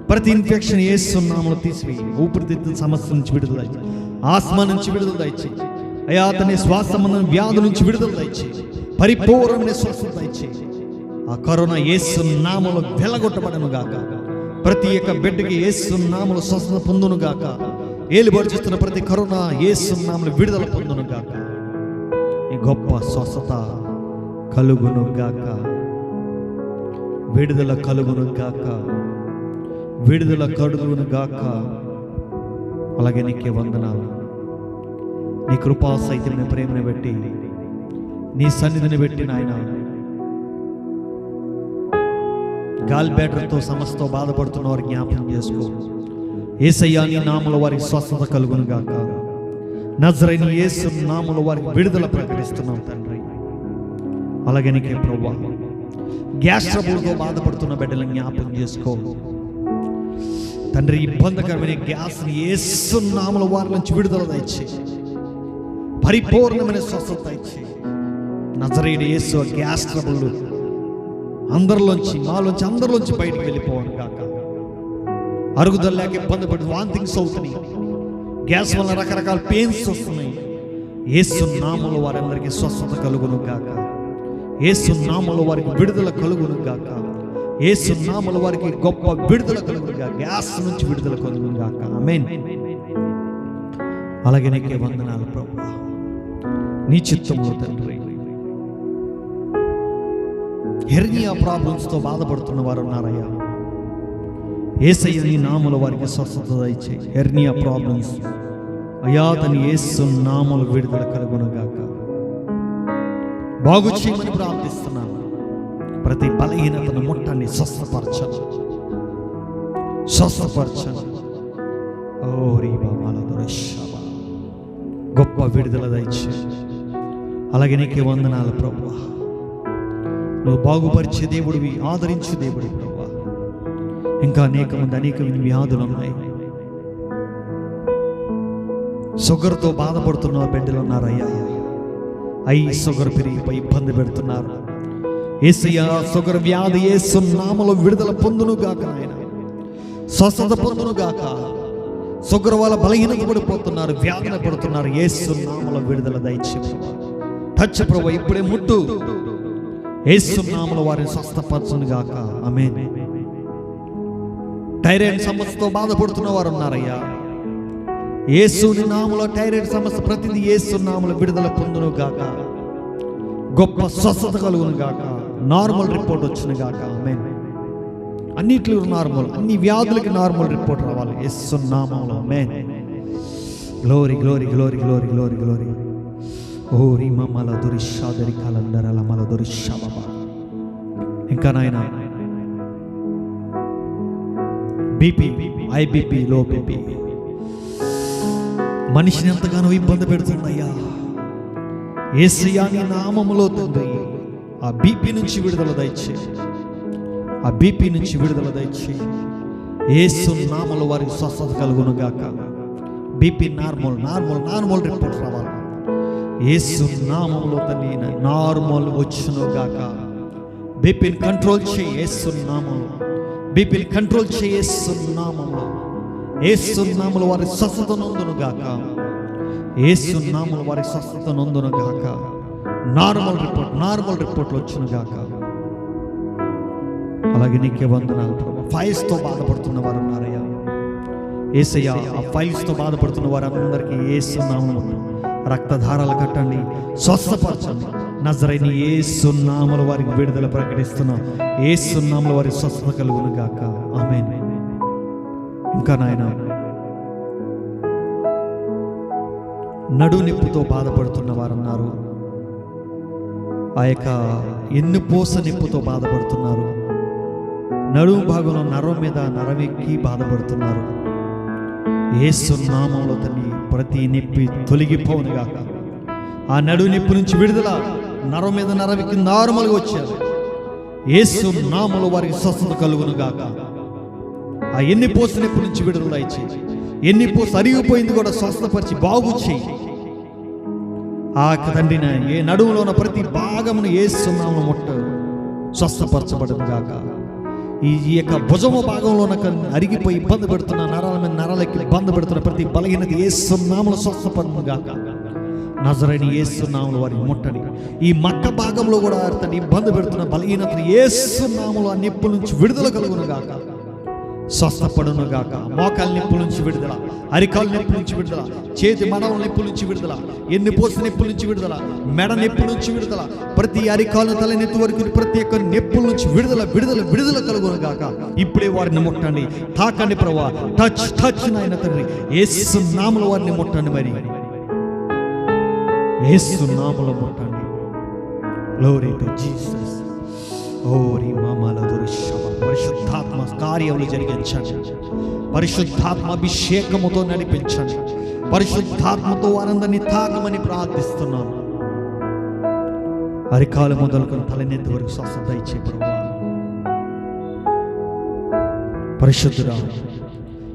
ప్రతి ఇన్ఫెక్షన్ యేసు నామములో తీసివేయి. ఊపిరితిత్తుల సమస్య నుంచి విడుదల దయచేయి. ఆస్మా నుంచి విడుదల దయచేయి. అయ్యా అతని శ్వాస సంబంధం వ్యాధుల నుంచి విడుదల దయచేయి. పరిపూర్ణమైన స్వస్థత దయచేయి. ఆ కరోనా యేసు నామములో వెలగొట్టబడను గాక. ప్రతి ఒక్క బిడ్డకి యేసు నామములో స్వస్థత పొందును గాక. ఏలుబడి చేస్తున్న ప్రతి కరోనా యేసు నామములో విడుదల పొందును గాక. ఈ గొప్ప స్వస్థత కలుగును గాక. విడుదల కలుగును గాక. విడుదల కలుగును గాక. అలాగే నీకే వందనాలు. నీ కృపా సైతం ప్రేమను పెట్టి, నీ సన్నిధిని పెట్టి నాయన, గాల్బ్యాడర్తో సమస్యతో బాధపడుతున్న వారి జ్ఞాపకం చేసుకో. యేసయ్య, నీ నామములో వారికి స్వస్థత కలుగును గాక. నజరేయుని యేసు నామములో వారికి విడుదల ప్రకటిస్తున్నాం తండ్రి. అలాగే నీకే ప్రభువా, గ్యాస్ ట్రబుల్తో బాధపడుతున్న బిడ్డలను జ్ఞాపకం చేసుకో తండ్రి. ఇబ్బందికరమైన గ్యాస్ని యేసు నామములో వారి నుంచి విడుదల దయచేయి. పరిపూర్ణమైన స్వస్థత దయచేయి. నజరేయుని యేసు గ్యాస్ ట్రబుల్ అందరిలోంచి, మాలోంచి, అందరిలోంచి బయటికి వెళ్ళిపోవాలి కాక. అరుగుదల లేక ఇబ్బంది పడి వాంతింగ్స్ అవుతున్నాయి. గ్యాస్ వల్ల రకరకాల పెయిన్స్ వస్తున్నాయి. యేసు నామములో వారందరికీ స్వస్థత కలుగును గాక. యేసు నామములో వారికి విడుదల కలుగును గాక. యేసు నామములో వారికి గొప్ప విడుదల కలుగును గాక. గ్యాస్ నుంచి విడుదల కలుగును గాక. ఆమేన్. అలాగే నీకే వందనాలు ప్రభువా. నీ చిత్తములో తండ్రి, హెర్నియా ప్రాబ్లమ్స్తో బాధపడుతున్న వారు ఉన్నారయ్యా. యేసయ్య, నీ నామములో వారికి స్వస్థత దయచేయి. హెర్నియా ప్రాబ్లమ్స్ అయ్యా తని యేసు నామములో విడుదల కలుగును గాక. బాగు చేయమని ప్రార్థిస్తున్నాను. ప్రతి బలహీనతను ముట్టండి, స్వస్థపరచండి, స్వస్థపరచండి. గొప్ప విడుదల దయచేయి. అలాగే నీకే వందనాలు ప్రభువా. నువ్వు బాగుపరిచే దేవుడివి, ఆదరించే దేవుడివి ప్రభువా. ఇంకా అనేక వ్యాధులు ఉన్నాయి. షుగర్తో బాధపడుతున్న బిడ్డలు ఉన్నారయ్యా. షుగర్ పెరిగిపోయి ఇబ్బంది పెడుతున్నారు. యేసయ్య, షుగర్ వ్యాధి యేసు నామములో విడుదల పొందును గాక. నాయన స్వస్థత పొందును గాక. షుగర్ వల్ల బలహీనత పడిపోతున్నారు, వ్యాధుల పడుతున్నారు. యేసు నామములో విడుదల దయచేయి. టచ్ ప్రభువా, ఇప్పుడే ముట్టు. యేసు నామములో వారిని స్వస్థపరచును గాక. ఆమేన్. థైరాయిడ్ సమస్యతో బాధపడుతున్న వారు ఉన్నారయ్యా. యేసుని నామములో థైరాయిడ్ సమస్య ప్రతిదీ యేసు నామములో విడుదల పొందును గాక. గొప్ప స్వస్థత కలుగును గాక. నార్మల్ రిపోర్ట్ వచ్చును గాక. ఆమేన్. అన్నిట్లో నార్మల్, అన్ని వ్యాధులకి నార్మల్ రిపోర్ట్ రావాలి యేసు నామములో. Amen. Glory glory glory glory glory glory. ఓరి మమ్మల దురిషాదరి కలందరల మల దురిషాబా. ఇంకా నాయన బీపీ, ఐబీపీ, లో బీపీ మనిషిని ఎంతగానో ఇబ్బంది పెడుతుందయ్యా. యేసయ్య, నీ నామములో తండ్రి ఆ బీపీ నుంచి విడుదల దయచేయి. ఆ బీపీ నుంచి విడుదల దయచేయి. యేసు నామములో వారికి స్వస్థత కలుగును గాక. బీపీ నార్మల్ రిపోర్ట్ రావాలి. యేసు నామములో తండ్రి నార్మల్ వచ్చును గాక. బీపీని కంట్రోల్ చేయి యేసు నామములో. బీపీని కంట్రోల్ చేయి యేసు నామములో. యేసు నామములో వారి స్వస్థత నొందును గాక. యేసు నామములో వారి స్వస్థత నొందును గాక. నార్మల్ రిపోర్ట్లు వచ్చును గాక. అలాగే నీకే వందనాలు ప్రభు. ఫైల్స్తో బాధపడుతున్న వారు ఉన్నారయ్యా. యేసయ్యా, ఆ ఫైల్స్తో బాధపడుతున్న వారందరికీ యేసు నామములో రక్తధారాలు కట్టండి, స్వస్థపరచండి. నజరేయుని యేసు నామములో వారికి విడుదల ప్రకటిస్తున్నాం. యేసు నామములో వారి స్వస్థత కలుగును గాక. ఆమేన్. ఇంకా నాయన, నడు నొప్పితో బాధపడుతున్న వారన్నారు. ఆ యొక్క ఎన్నుపూస నొప్పితో బాధపడుతున్నారు. నడుము భాగంలో నరం మీద నరమెక్కి బాధపడుతున్నారు. యేసు నామములో తల్లి ప్రతి నొప్పి తొలగిపోవును గాక. ఆ నడు నొప్పి నుంచి విడుదల, నరం మీద నరమెక్కి నార్మల్గా వచ్చారు. యేసు నామములో వారికి స్వస్థత కలుగును గాక. ఆ ఎన్నిపోస నొప్పి నుంచి విడుదల ఇచ్చి, ఎన్నిపోస అరిగిపోయింది కూడా స్వస్థపరిచి బాగు చేయి. ఆ తండ్రిన ఏ నడుములో ఉన్న ప్రతి భాగమును యేసు నామములో ముట్ట స్వస్థపరచబడును గాక. ఈ యొక్క భుజము భాగంలో అరిగిపోయి ఇబ్బంది పెడుతున్న నరాల మీద నరాలకి ఇబ్బంది పెడుతున్న ప్రతి బలహీనత యేసు నామములో స్వస్థపడును గాక. నజరేయుని యేసు నామములో వారిని ముట్టండి. ఈ మక్క భాగంలో కూడా ఇబ్బంది పెడుతున్న బలహీనతను యేసు నామములో ఆ నొప్పి నుంచి విడుదల కలుగును గాక. స్వస్థపడును గాక. మోకాల నొప్పి నుంచి విడుదల, అరికాల నొప్పి నుంచి విడుదల, చేతి మడల నొప్పి నుంచి విడుదల, ఎన్నిపోస నొప్పి నుంచి విడుదల, మెడ నొప్పి నుంచి విడుదల, ప్రతి అరికాల తలనెత్తి వరకు ప్రతి ఒక్క నొప్పుల నుంచి విడుదల విడుదల విడుదల కలుగును గాక. ఇప్పుడే వారిని ముట్టండి, తాకండి ప్రభువా. టచ్ నాయన తండ్రి, యేసు నామములో వారిని ముట్టండి. మరి యేసు నామములో ముట్టండి. Glory to Jesus. ఓరి మామల దుర్శవ. పరిశుద్ధాత్మ కార్యములు జరిగించండి. పరిశుద్ధాత్మ అభిషేకముతో నడిపించండి. పరిశుద్ధాత్మతో వారందరినీ తాకమని ప్రార్థిస్తున్నాను. అరికాలు మొదలుకొని తలనెత్తి వరకు స్వస్థత ఇచ్చే ప్రభువా. పరిశుద్ధుడా,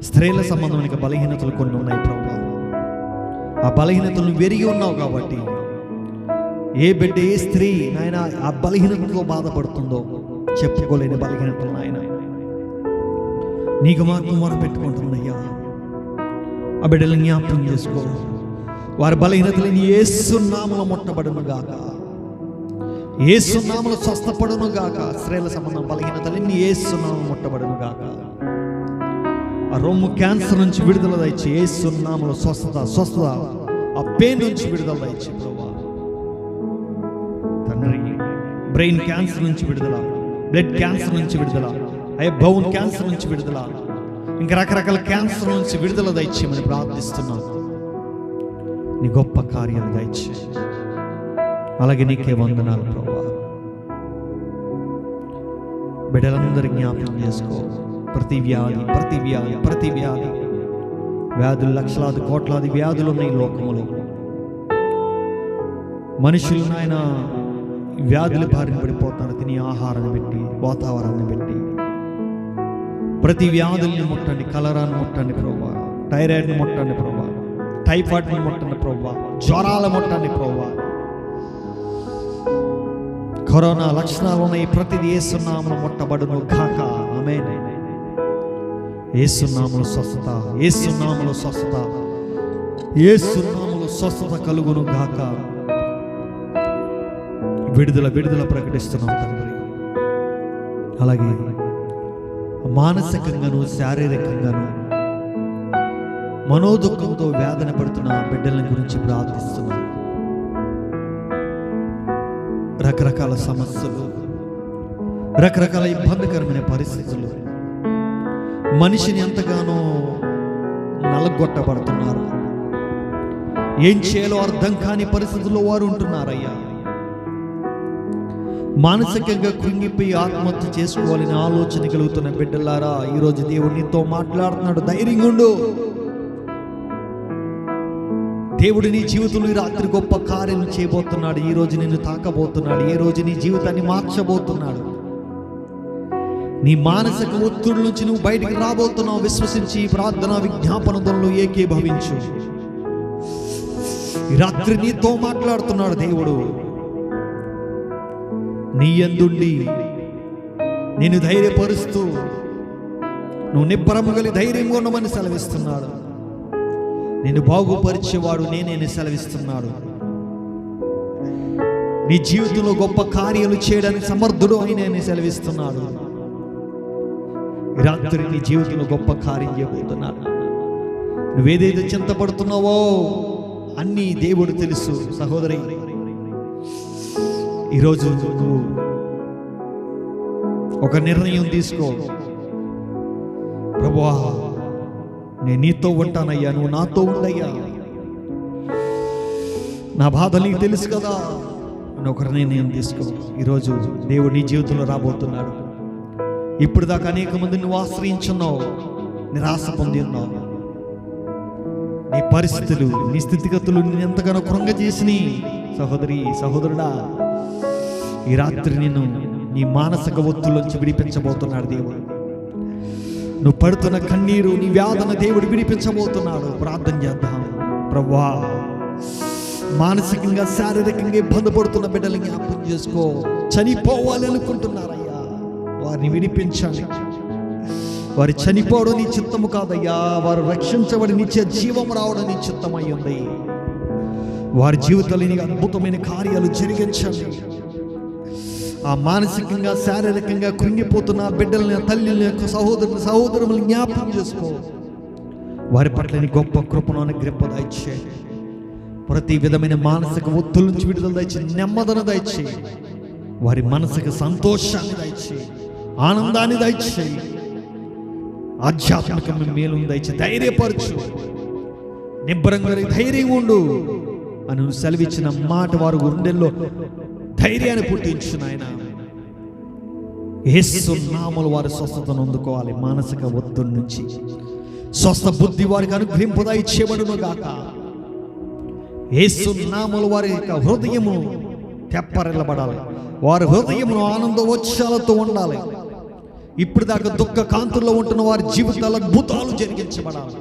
స్త్రీల సంబంధమైన బలహీనతలు కొన్ని ఉన్నాయి ప్రభువా. ఆ బలహీనతలను వెరిగి ఉన్నావు కాబట్టి ఏ బిడ్డ, ఏ స్త్రీ నాయన ఆ బలహీనతతో బాధపడుతుందో, చెప్పుకోలేని బలహీనతలు నాయన నీకు మాత్రం మొరపెట్టుకుంటుందయ్యా. ఆ బిడ్డలను జ్ఞాపకం చేసుకో. వారి బలహీనతలని యేసు నామములో ముట్టబడును గాక. యేసు నామములో స్వస్థపడును గాక. స్త్రీల సంబంధం బలహీనతలన్నీ యేసు నామములో ముట్టబడును గాక. ఆ రొమ్ము క్యాన్సర్ నుంచి విడుదల దయచి యేసు నామములో స్వస్థత. ఆ పెయిన్ నుంచి విడుదల దయచి ప్రభువా. తండ్రి, బ్రెయిన్ క్యాన్సర్ నుంచి విడుదల, బ్లడ్ క్యాన్సర్ నుంచి విడుదల, బౌన్ క్యాన్సర్ నుంచి విడుదల, ఇంకా రకరకాల క్యాన్సర్ నుంచి విడుదల దయచేయమని ప్రార్థిస్తున్నాను. నీ గొప్ప కార్యాలు దయచే. అలాగే నీకే వందనాలు ప్రభువా. బిడ్డలందరూ జ్ఞాపకం చేసుకో. ప్రతి వ్యాధి వ్యాధులు, లక్షలాది కోట్లాది వ్యాధులు ఉన్నాయి ఈ లోకములో. మనుషులు నాయన వ్యాధుల బారిన పడిపోతున్నారు. తిని ఆహారాన్ని బట్టి, వాతావరణాన్ని బట్టి ప్రతి వ్యాధుల్ని ముట్టండి. కలరాన్ని ముట్టండి ప్రభువా. థైరాయిడ్ని ముట్టండి ప్రభువా. టైఫాయిడ్ని ముట్టండి ప్రభువా. జ్వరాలు ముట్టండి ప్రభువా. కరోనా లక్షణాలు ఉన్నాయి. ప్రతిది యేసు నామములో ముట్టబడును గాక. ఆమేన్. యేసు నామములో స్వస్థత, యేసు నామములో స్వస్థత, యేసు నామములో స్వస్థత కలుగును గాక. విడుదల ప్రకటిస్తున్నాం తండ్రి. అలాగే మానసికంగాను శారీరకంగాను మనోదుఖంతో వేదన పడుతున్న బిడ్డల గురించి ప్రార్థిస్తున్నాం. రకరకాల సమస్యలు, రకరకాల ఇబ్బందికరమైన పరిస్థితులు మనిషిని ఎంతగానో నలగొట్టబడుతున్నారు. ఏం చేయాలో అర్థం కాని పరిస్థితుల్లో వారు ఉంటున్నారయ్యా. మానసికంగా కృంగిపోయి ఆత్మహత్య చేసుకోవాలని ఆలోచన కలుగుతున్న బిడ్డలారా, ఈరోజు దేవుడు నీతో మాట్లాడుతున్నాడు. ధైర్యంగా ఉండు. దేవుడు నీ జీవితంలో ఈ రాత్రి గొప్ప కార్యం చేయబోతున్నాడు. ఈ రోజు నిన్ను తాకబోతున్నాడు. ఈ రోజు నీ జీవితాన్ని మార్చబోతున్నాడు. నీ మానసిక ఒత్తిడి నుంచి నువ్వు బయటికి రాబోతున్నావు. విశ్వసించి ప్రార్థన విజ్ఞాపనలో ఏకీభవించు. ఈ రాత్రి నీతో మాట్లాడుతున్నాడు దేవుడు. నీ యందుండి నిన్ను ధైర్యపరుస్తూ నువ్వు నిబ్బరము కలిగి ధైర్యంగా ఉండమని సెలవిస్తున్నాడు. నిన్ను బాగుపరిచేవాడు నేనే సెలవిస్తున్నాడు. నీ జీవితంలో గొప్ప కార్యాలు చేయడానికి సమర్థుడు అని సెలవిస్తున్నాడు. ఈ రాత్రి నీ జీవితంలో గొప్ప కార్యం చేయబోతున్నాడు. నువ్వేదైతే చింతపడుతున్నావో అన్నీ దేవుడు తెలుసు. సహోదరి, ఈరోజు నువ్వు ఒక నిర్ణయం తీసుకో. ప్రభువా, నేను నీతో ఉంటానయ్యా, నువ్వు నాతో ఉండయ్యా, నా బాధ నీకు తెలుసు కదా అని ఒక నిర్ణయం తీసుకో. ఈరోజు దేవుడు నీ జీవితంలో రాబోతున్నాడు. ఇప్పుడు దాకా అనేక మంది నువ్వు ఆశ్రయించున్నావు, నిరాశ పొంది ఉన్నావు. నీ పరిస్థితులు, నీ స్థితిగతులు నేను ఎంతగానో కృంగజేసిని. సహోదరి, సహోదరుడా, ఈ రాత్రి నిన్ను నీ మానసిక ఒత్తులోంచి విడిపించబోతున్నాడు దేవుడు. నువ్వు పడుతున్న కన్నీరు, నీ వేదన దేవుడు విడిపించబోతున్నాడు. ప్రార్థన చేద్దాం. ప్రభువా, మానసికంగా శారీరకంగా ఇబ్బంది పడుతున్న బిడ్డలు జ్ఞాపకం చేసుకో. చనిపోవాలి అనుకుంటున్నారయ్యా, వారిని విడిపించండి. వారి చనిపోవడం నీ చిత్తము కాదయ్యా, వారు రక్షించబడి నిత్య జీవం రావడం నీ చిత్తం అయి ఉంది. వారి జీవితంలో నీ అద్భుతమైన కార్యాలు జరిగించండి. ఆ మానసికంగా శారీరకంగా కృంగిపోతున్న బిడ్డలని, తల్లిని, సహోదరుని జ్ఞాపకం చేసుకో. వారి పట్ల నీ గొప్ప కృపను అనుగ్రహ దయచేయండి. ప్రతి విధమైన మానసిక ఒత్తుల నుంచి విడుదల దయచేయి, నెమ్మదిని దయచేయి. వారి మనసుకు సంతోషాన్ని దయచేయి, ఆనందాన్ని దయచేయి, ఆధ్యాత్మికమైన మేలును దయచేయి. ధైర్యపరచు, నిబ్బరంగా ధైర్యం ఉండు అని నువ్వు సెలవిచ్చిన మాట వారు గుండెల్లో ధైర్యాన్ని పుట్టించు నాయన. యేసు నామములో వారి స్వస్థతను అందుకోవాలి. మానసిక ఒత్తిడి నుంచి స్వస్థ బుద్ధి వారికి అనుగ్రహింపదా ఇచ్చేబడును గాక. యేసు నామములో వారి యొక్క హృదయము తెప్పరిల్లబడాలి. వారి హృదయమును ఆనందోత్సాహాలతో ఉండాలి. ఇప్పుడు దాకా దుఃఖ కాంతుల్లో ఉంటున్న వారి జీవితాల అద్భుతాలు జరిగించబడాలి.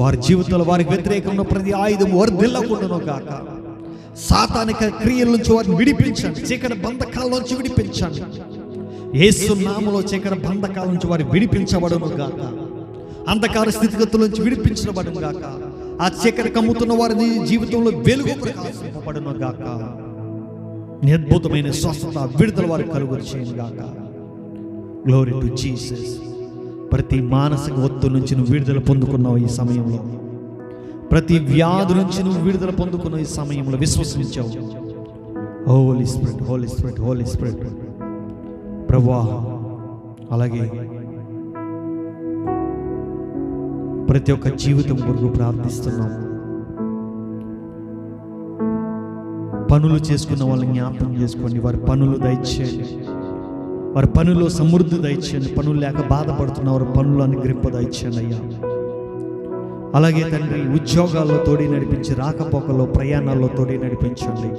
వారి జీవితంలో వారికి వ్యతిరేకంగా ప్రతి ఆయుధం వర్ధిల్లకుండును గాక. సాతానిక క్రియల నుంచి వారిని విడిపించండి. చీకటి బంధకాల నుంచి విడిపించండి. యేసు నామములో చీకటి బంధకాల నుంచి వారు విడిపించబడును గాక. అంధకార స్థితిగతుల నుంచి విడిపించబడును గాక. ఆ చీకటి కమ్ముతున్న వారి జీవితంలో వెలుగు ప్రకాశింపబడును గాక. అద్భుతమైన స్వస్థత, విడుదల వారికి కలుగురు చేయను గాక. Glory to Jesus. ప్రతి మానసిక ఒత్తిడి నుంచి నువ్వు విడుదల పొందుకున్నావు. ఈ సమయంలో ప్రతి వ్యాధి నుంచి నువ్వు విడుదల పొందుకున్న ఈ సమయంలో విశ్వసించావు. Holy spirit, holy spirit, holy spirit. ప్రభువా, అలాగే ప్రతి ఒక్క జీవితం కొరకు ప్రార్థిస్తున్నాం. పనులు చేసుకున్న వాళ్ళని జ్ఞాపకం చేసుకోండి. వారి పనులు దయచేయండి. వారి పనుల్లో సమృద్ధి దయచేయండి. పనులు లేక బాధపడుతున్న వారి పనులు అనుగ్రహింప దయచేయండి అయ్యా. అలాగే తండ్రి, ఉద్యోగాల్లో తోడి నడిపించి, రాకపోకల్లో ప్రయాణాల్లో తోడి నడిపించండి.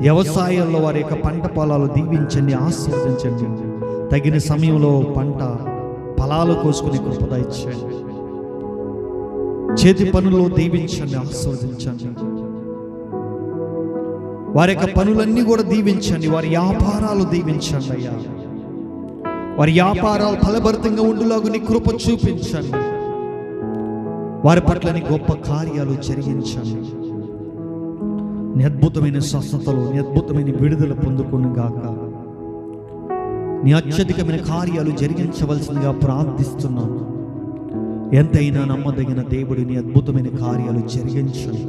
వ్యవసాయాల్లో వారి యొక్క పంట పొలాలు దీవించండి, ఆశీర్వదించండి. తగిన సమయంలో పంట ఫలాలు కోసుకుని కృప దయచేయండి. చేతి పనుల్లో దీవించండి, ఆశీర్వదించండి. వారి యొక్క పనులన్నీ కూడా దీవించండి. వారి వ్యాపారాలు దీవించండి అయ్యా. వారి వ్యాపారాలు ఫలభరితంగా ఉండులాగు నీ కృప చూపించండి. వారి పట్ల నీ గొప్ప కార్యాలు జరిగించండి. నీ అద్భుతమైన స్వస్థతలు, నీ అద్భుతమైన విడుదల పొందుకుని గాక. నీ అత్యధికమైన కార్యాలు జరిగించవలసిందిగా ప్రార్థిస్తున్నాను. ఎంతైనా నమ్మదగిన దేవుడు, నీ అద్భుతమైన కార్యాలు జరిగించండి,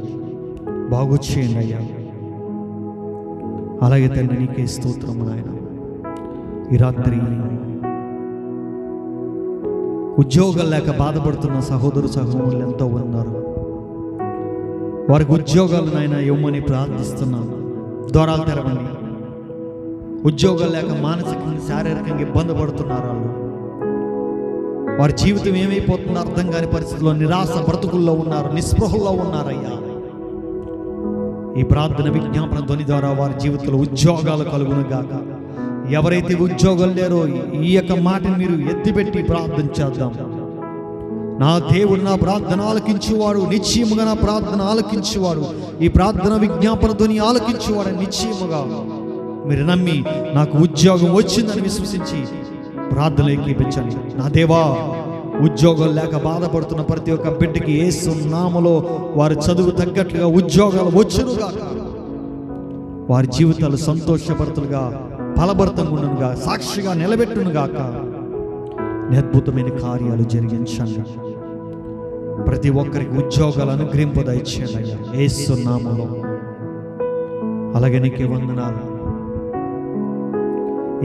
బాగు చేయండి అయ్యా. అలాగే తండ్రి, నీకే స్తోత్రం నాయన. ఈ రాత్రి ఉద్యోగాలు లేక బాధపడుతున్న సహోదరులు ఎంతో ఉన్నారు. వారికి ఉద్యోగాలు నాయన ఇవ్వమని ప్రార్థిస్తున్నాను. ద్వారాలు తెరవండి. ఉద్యోగాలు లేక మానసికంగా, శారీరకంగా ఇబ్బంది పడుతున్నారు వాళ్ళు. వారి జీవితం ఏమైపోతుందో అర్థం కాని పరిస్థితుల్లో నిరాశ బ్రతుకుల్లో ఉన్నారు, నిస్పృహల్లో ఉన్నారయ్యా. ఈ ప్రార్థన విజ్ఞాపన ధ్వని ద్వారా వారి జీవితంలో ఉద్యోగాలు కలుగును గాక. ఎవరైతే ఉద్యోగం లేరో ఈ యొక్క మాటను మీరు ఎత్తిపెట్టి ప్రార్థన చేద్దాం. నా దేవుడు నా ప్రార్థన ఆలకించేవాడు, నిశ్చయముగా నా ప్రార్థన ఆలకించేవాడు. ఈ ప్రార్థన విజ్ఞాపన ధ్వని ఆలకించేవాడు నిశ్చయముగా. మీరు నమ్మి నాకు ఉద్యోగం వచ్చిందని విశ్వసించి ప్రార్థన ఏకీపించండి. నా దేవా, ఉద్యోగం లేక బాధపడుతున్న ప్రతి ఒక్క బిడ్డకి యేసు నామములో వారి చదువు తగ్గట్లుగా ఉద్యోగాలు వచ్చునుగాక. వారి జీవితాలు సంతోషభరితులుగా ఫలభరితంగా ఉండునుగా, సాక్షిగా నిలబెట్టునుగాక. అద్భుతమైన కార్యాలు జరిగించండి. ప్రతి ఒక్కరికి ఉద్యోగాలు అనుగ్రహింపదయచేయండి అయ్యా యేసు నామములో. అలాగే నీకే వందనాలు.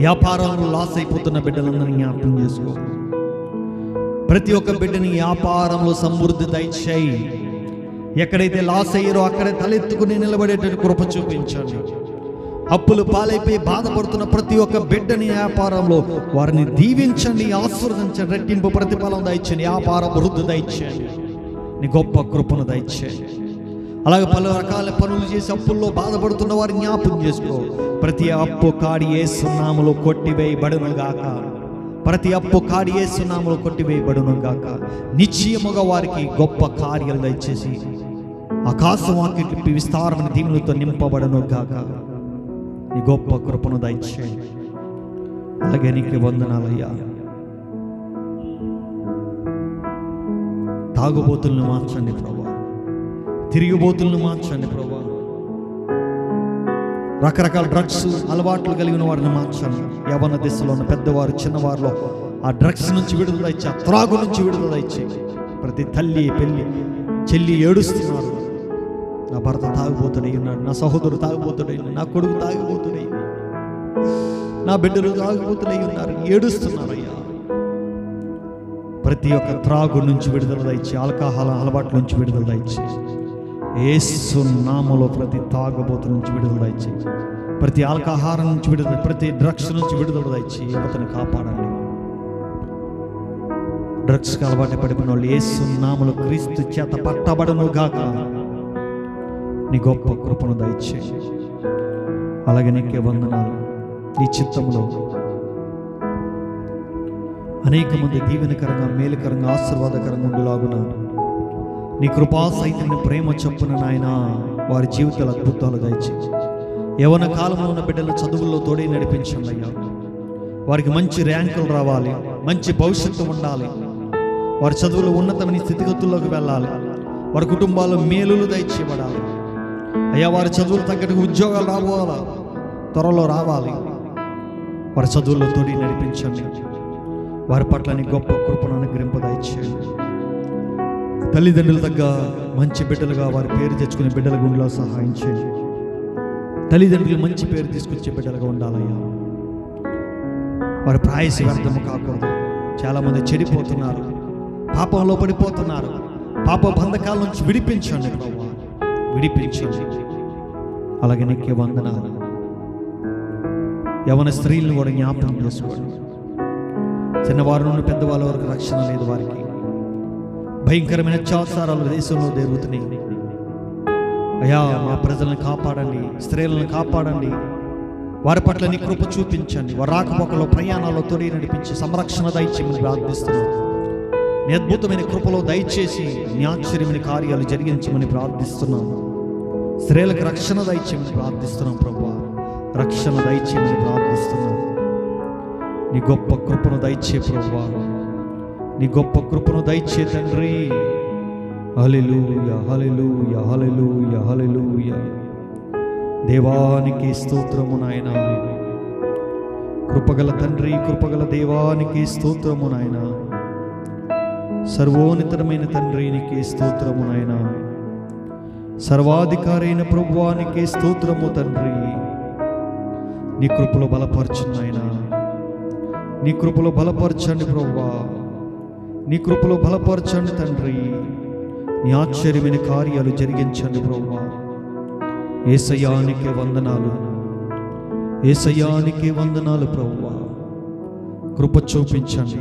వ్యాపారంలో లాస్ అయిపోతున్న బిడ్డలందరినీ జ్ఞాపకం చేసుకో. ప్రతి ఒక్క బిడ్డని వ్యాపారంలో సమృద్ధి దయచేయి. ఎక్కడైతే లాస్ అయ్యారో అక్కడే తలెత్తుకుని నిలబడేటట్టు కృప చూపించండి. అప్పులు పాలైపోయి బాధపడుతున్న ప్రతి ఒక్క బిడ్డని వ్యాపారంలో వారిని దీవించండి, ఆశీర్వదించండి, రెట్టింపు ప్రతిఫలం దయచేయండి, వ్యాపార వృద్ధి దయచేయండి, నీ గొప్ప కృపను దయచేయండి. అలాగే పలు రకాల పనులు చేసి అప్పుల్లో బాధపడుతున్న వారిని జ్ఞాపకం చేసుకో. ప్రతి అప్పు కాడి యేసు నామములో కొట్టివేయబడునుగాక. ప్రతి అప్పు కాడి యేసు నామములో కొట్టివేయబడునుగాక. నిశ్చయముగా వారికి గొప్ప కార్యాలు దయచేసి ఆకాశం వాకిలి విస్తారమైన దీవులతో నింపబడునుగాక. నీ గొప్ప కృపను దయచేయండి. అలాగే నీకు వందనాలయ్యా. తాగుబోతులను మార్చండి ప్రభా, తిరిగిబోతులను మార్చండి ప్రభా. రకరకాల డ్రగ్స్ అలవాట్లు కలిగిన వారిని మార్చండి. యవ్వన దశలో ఉన్న పెద్దవారు చిన్నవారిలో ఆ డ్రగ్స్ నుంచి విడుదల ఇచ్చి, ఆ త్రాగు నుంచి విడుదల ఇచ్చి, ప్రతి తల్లి పెళ్ళి చెల్లి ఏడుస్తున్నారు. నా భర్త తాగుబోతుడై ఉన్నాడు, నా సహోదరుడు తాగుబోతుడై ఉన్నాడు, నా కొడుకు తాగుబోతుడై, నా బిడ్డలు తాగుబోతుడై ఉన్నారు, ఏడుస్తున్నారు అయ్యా. ప్రతి ఒక్క త్రాగు నుంచి విడుదల దయచి, ఆల్కహాల్ అలవాట్ల నుంచి విడుదల దయచి, యేసు నామములో ప్రతి తాగుబోతు నుంచి విడుదల దయచి, ప్రతి ఆల్కహారం నుంచి విడుదల, ప్రతి డ్రగ్స్ నుంచి విడుదల దయచి యువతను కాపాడండి. డ్రగ్స్కి అలవాటు పడిపోయిన వాళ్ళు యేసు నామములో క్రీస్తు చేత పట్టబడును గాక. నీ గొప్ప కృపను దయచేయి. అలాగే నీకే వందనాలు. నీ చిత్తంలో అనేక మంది దీవెనకరంగా, మేలుకరంగా, ఆశీర్వాదకరంగా ఉండులాగున నీ కృపా సైతం ప్రేమ చొప్పున నాయన వారి జీవితాలు అద్భుతాలు దయచేయి. యవ్వన కాలంలో ఉన్న బిడ్డల చదువుల్లో తోడే నడిపించండి అయ్యా. వారికి మంచి ర్యాంకులు రావాలి, మంచి భవిష్యత్తు ఉండాలి, వారి చదువులు ఉన్నతమైన స్థితిగతుల్లోకి వెళ్ళాలి, వారి కుటుంబాల్లో మేలులు దయచేయబడాలి అయ్యా. వారి చదువులు తగ్గట్టుగా ఉద్యోగాలు రావాలా, త్వరలో రావాలి. వారి చదువుల్లో తోడి నడిపించండి. వారి పట్ల నీ గొప్ప కృపను అనుగ్రహింపదయచేయండి. తల్లిదండ్రుల తగ్గ మంచి బిడ్డలుగా వారి పేరు తెచ్చుకునే బిడ్డల గుండెలో సహాయం చేయండి. తల్లిదండ్రులు మంచి పేరు తీసుకొచ్చే బిడ్డలుగా ఉండాలయ్యా. వారి ప్రాయసి వ్యర్థము కాకూడదు. చాలామంది చెడిపోతున్నారు, పాపంలో పడిపోతున్నారు. పాప బంధకాల నుంచి విడిపించండి ప్రభువా, విడిపించండి. అలాగే నీకే వందనాలు. యవన స్త్రీలను కూడా జ్ఞాపకం చేసుకోండి. చిన్నవారి నుండి పెద్దవాళ్ళ వరకు రక్షణ లేదు. వారికి భయంకరమైన అత్యాచారాలు దేశంలో జరుగుతున్నాయి అయ్యా. మా ప్రజలను కాపాడండి, స్త్రీలను కాపాడండి. వారి పట్ల నీ కృప చూపించండి. వారి రాకపోకలో ప్రయాణాల్లో తోడి నడిపించి సంరక్షణ దయచేయమని ప్రార్థిస్తున్నాం. నీ అద్భుతమైన కృపలో దయచేసి నీ ఆశ్చర్యమైన కార్యాలు జరిగించమని ప్రార్థిస్తున్నాం. స్త్రీలకు రక్షణ దయచేయమని ప్రార్థిస్తున్నాం ప్రభువా, రక్షణ దయచేయమని ప్రార్థిస్తున్నాం. నీ గొప్ప కృపను దయచే ప్రభువా, నీ గొప్ప కృపను దయచే తండ్రి. హల్లెలూయా, హల్లెలూయా, హల్లెలూయా, హల్లెలూయా. దేవానికి స్తోత్రము నాయనా. కృపగల తండ్రి, కృపగల దేవానికి స్తోత్రము నాయనా. సర్వోన్నతమైన తండ్రి నీకే స్తోత్రము నాయనా. సర్వాధికారైన ప్రభువానికి స్తోత్రము తండ్రి. నీ కృపలో బలపరచండి నాయనా, నీ కృపలో బలపరచండి ప్రభువా, నీ కృపలో బలపరచండి తండ్రి. నీ ఆశ్చర్యమైన కార్యాలు జరిగించండి ప్రభువా. యేసయ్యానికి వందనాలు, యేసయ్యానికి వందనాలు ప్రభువా. కృప చూపించండి.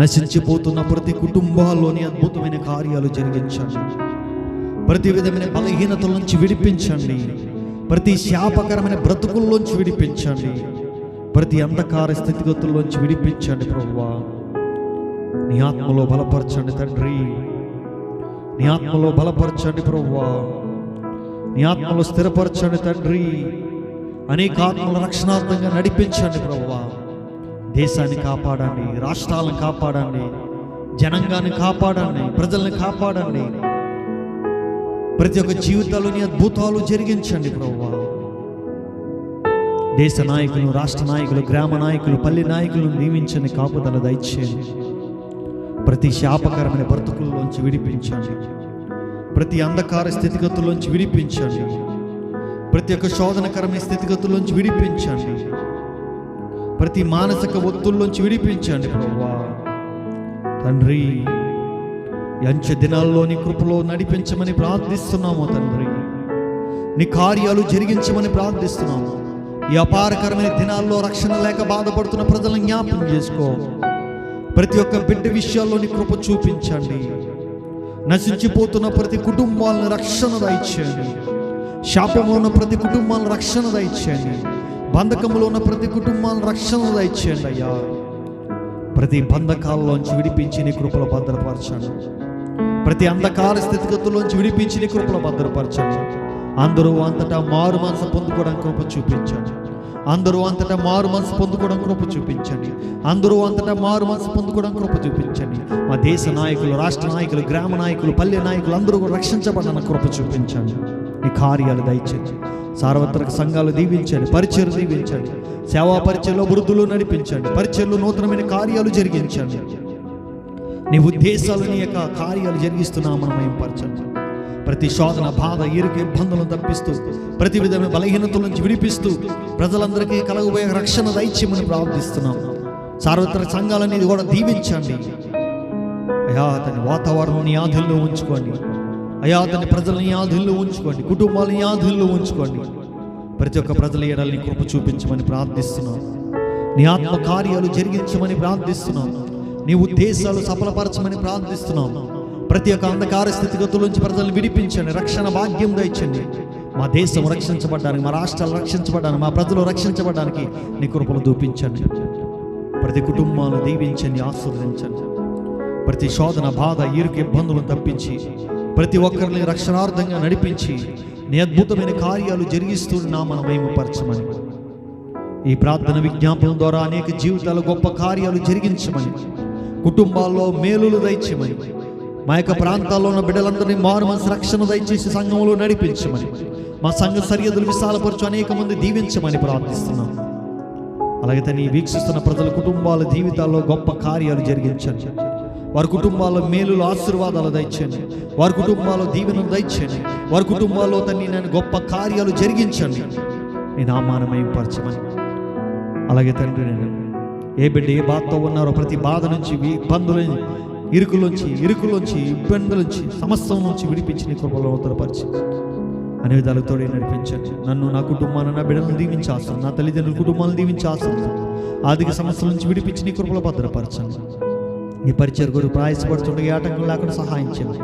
నశించిపోతున్న ప్రతి కుటుంబాల్లోని అద్భుతమైన కార్యాలు జరిగించండి. ప్రతి విధమైన బలహీనతల నుంచి విడిపించండి. ప్రతి శాపకరమైన బ్రతుకుల్లోంచి విడిపించండి. ప్రతి అంధకార స్థితిగతుల్లోంచి విడిపించండి ప్రభువా. నీ ఆత్మలో బలపరచండి తండ్రి, నీ ఆత్మలో బలపరచండి ప్రభువా, నీ ఆత్మలో స్థిరపరచండి తండ్రి. అనేక ఆత్మల రక్షణార్థంగా నడిపించండి ప్రభువా. దేశాన్ని కాపాడండి, రాష్ట్రాలను కాపాడండి, జనాంగాన్ని కాపాడండి, ప్రజల్ని కాపాడండి. ప్రతి ఒక్క జీవితాల్లోని అద్భుతాలు జరిగించండి ప్రభువా. దేశ నాయకులు, రాష్ట్ర నాయకులు, గ్రామ నాయకులు, పల్లె నాయకులను నియమించండి, కాపుదల దయచేయండి. ప్రతి శాపకరమైన బ్రతుకుల్లోంచి విడిపించండి, ప్రతి అంధకార స్థితిగతుల్లోంచి విడిపించండి, ప్రతి ఒక్క శోధనకరమైన స్థితిగతుల్లోంచి విడిపించండి, ప్రతి మానసిక ఒత్తుల్లోంచి విడిపించండి ప్రభువా. తండ్రి, అంచె దినాల్లో నీ కృపలో నడిపించమని ప్రార్థిస్తున్నాము తండ్రి. నీ కార్యాలు జరిగించమని ప్రార్థిస్తున్నాము. ఈ అపారకరమైన దినాల్లో రక్షణ లేక బాధపడుతున్న ప్రజలను జ్ఞాపకం చేసుకో. ప్రతి ఒక్క బిడ్డ విషయాల్లో నీ కృప చూపించండి. నశించిపోతున్న ప్రతి కుటుంబాలను రక్షణ దయచేయండి. శాపంలో ఉన్న ప్రతి కుటుంబాలను రక్షణ దయచేయండి. బంధకంలో ఉన్న ప్రతి కుటుంబాలను రక్షణ దయచేయండి అయ్యా. ప్రతి బంధకాల్లోంచి విడిపించి నీ కృపలో భద్రపరచండి. ప్రతి అంధకార స్థితిగతుల్లోంచి విడిపించి నీ కృపలో భద్రపరచండి. అందరూ అంతటా మారు మనసు పొందుకోవడం కృప చూపించండి. అందరూ అంతటా మారు మనసు పొందుకోవడం కృప చూపించండి. అందరూ అంతటా మారు మనసు పొందుకోవడం కృప చూపించండి. మా దేశ నాయకులు, రాష్ట్ర నాయకులు, గ్రామ నాయకులు, పల్లె నాయకులు అందరూ కూడా రక్షించబడిన కృప చూపించండి. నీ కార్యాలు దయచేయండి. సార్వత్రిక సంఘాలు దీవించండి, పరిచర్లు దీవించండి, సేవా పరిచయలో వృద్ధులు నడిపించండి, పరిచయలు నూతనమైన కార్యాలు జరిగించండి. నీ ఉద్దేశాలు, నీ యొక్క కార్యాలు జరిగిస్తున్నామని మేము పరచండి. ప్రతి శోధన, బాధ, ఇరుకు, ఇబ్బందులను తప్పిస్తూ, ప్రతి విధమైన బలహీనతల నుంచి విడిపిస్తూ, ప్రజలందరికీ కలగబోయే రక్షణ దయచేయమని ప్రార్థిస్తున్నాం. సార్వత్రిక సంఘాలనేది కూడా దీవించండి అయా. అతని వాతావరణం నీ ఆధీనంలో ఉంచుకోండి అయా. అతని ప్రజలని ఆధీనంలో ఉంచుకోండి, కుటుంబాలని ఆధీనంలో ఉంచుకోండి. ప్రతి ఒక్క ప్రజల ఎడల్ని కృప చూపించమని ప్రార్థిస్తున్నాం. నీ ఆత్మ కార్యాలు జరిగించమని ప్రార్థిస్తున్నాం. నీ ఉద్దేశాలు సఫలపరచమని ప్రార్థిస్తున్నాం. ప్రతి ఒక్క అంధకార స్థితిగతుల నుంచి ప్రజలను విడిపించండి, రక్షణ భాగ్యం దయచండి. మా దేశం రక్షించబడడానికి, మా రాష్ట్రాలు రక్షించబడడానికి, మా ప్రజలు రక్షించబడడానికి నీ కృపలు చూపించండి. ప్రతి కుటుంబాలను దీవించండి, ఆశీర్వదించండి. ప్రతి శోధన, బాధ, ఇరుకు, ఇబ్బందులను తప్పించి ప్రతి ఒక్కరిని రక్షణార్థంగా నడిపించి నీ అద్భుతమైన కార్యాలు జరిగిస్తున్నామని మహిమపరచమని, ఈ ప్రార్థన విజ్ఞాపనం ద్వారా అనేక జీవితాలు గొప్ప కార్యాలు జరిగించమని, కుటుంబాల్లో మేలులు దయచేయమని, మా యొక్క ప్రాంతాల్లో ఉన్న బిడ్డలందరినీ మారు మనసు రక్షణ దయచేసి సంఘంలో నడిపించమని, మా సంఘ సరిహద్దులు విశాలపరచు అనేక మంది దీవించమని ప్రార్థిస్తున్నాం. అలాగే నీ వీక్షిస్తున్న ప్రజల కుటుంబాల జీవితాల్లో గొప్ప కార్యాలు జరిగించండి. వారి కుటుంబాల్లో మేలులు, ఆశీర్వాదాలు దయచేయండి. వారి కుటుంబాల్లో దీవెనలు దయచేయండి. వారి కుటుంబాల్లో నేను గొప్ప కార్యాలు జరిగించండి. నీ నామాన్ని మహిమపరచమని. అలాగే తండ్రి, నేను ఏ బిడ్డ ఏ బాధతో ఉన్నారో ప్రతి బాధ నుంచి, ఇబ్బందుల ఇరుకులోంచి ఇబ్బందుల నుంచి, సమస్య నుంచి విడిపించి నీ కృపలో ఉత్తరపరిచి అనే విధాలతో నడిపించండి. నన్ను, నా కుటుంబాన్ని, నా బిడ్డలను దీవించాల్సింది, నా తల్లిదండ్రుల కుటుంబాలను దీవించాల్సింది, ఆర్థిక సమస్యల నుంచి విడిపించి నీ కృపలో భద్రపరచండి. నీ పరిచయ గురు ప్రయాసపడుతుండగా ఆటంకం లేకుండా సహాయం చేయండి.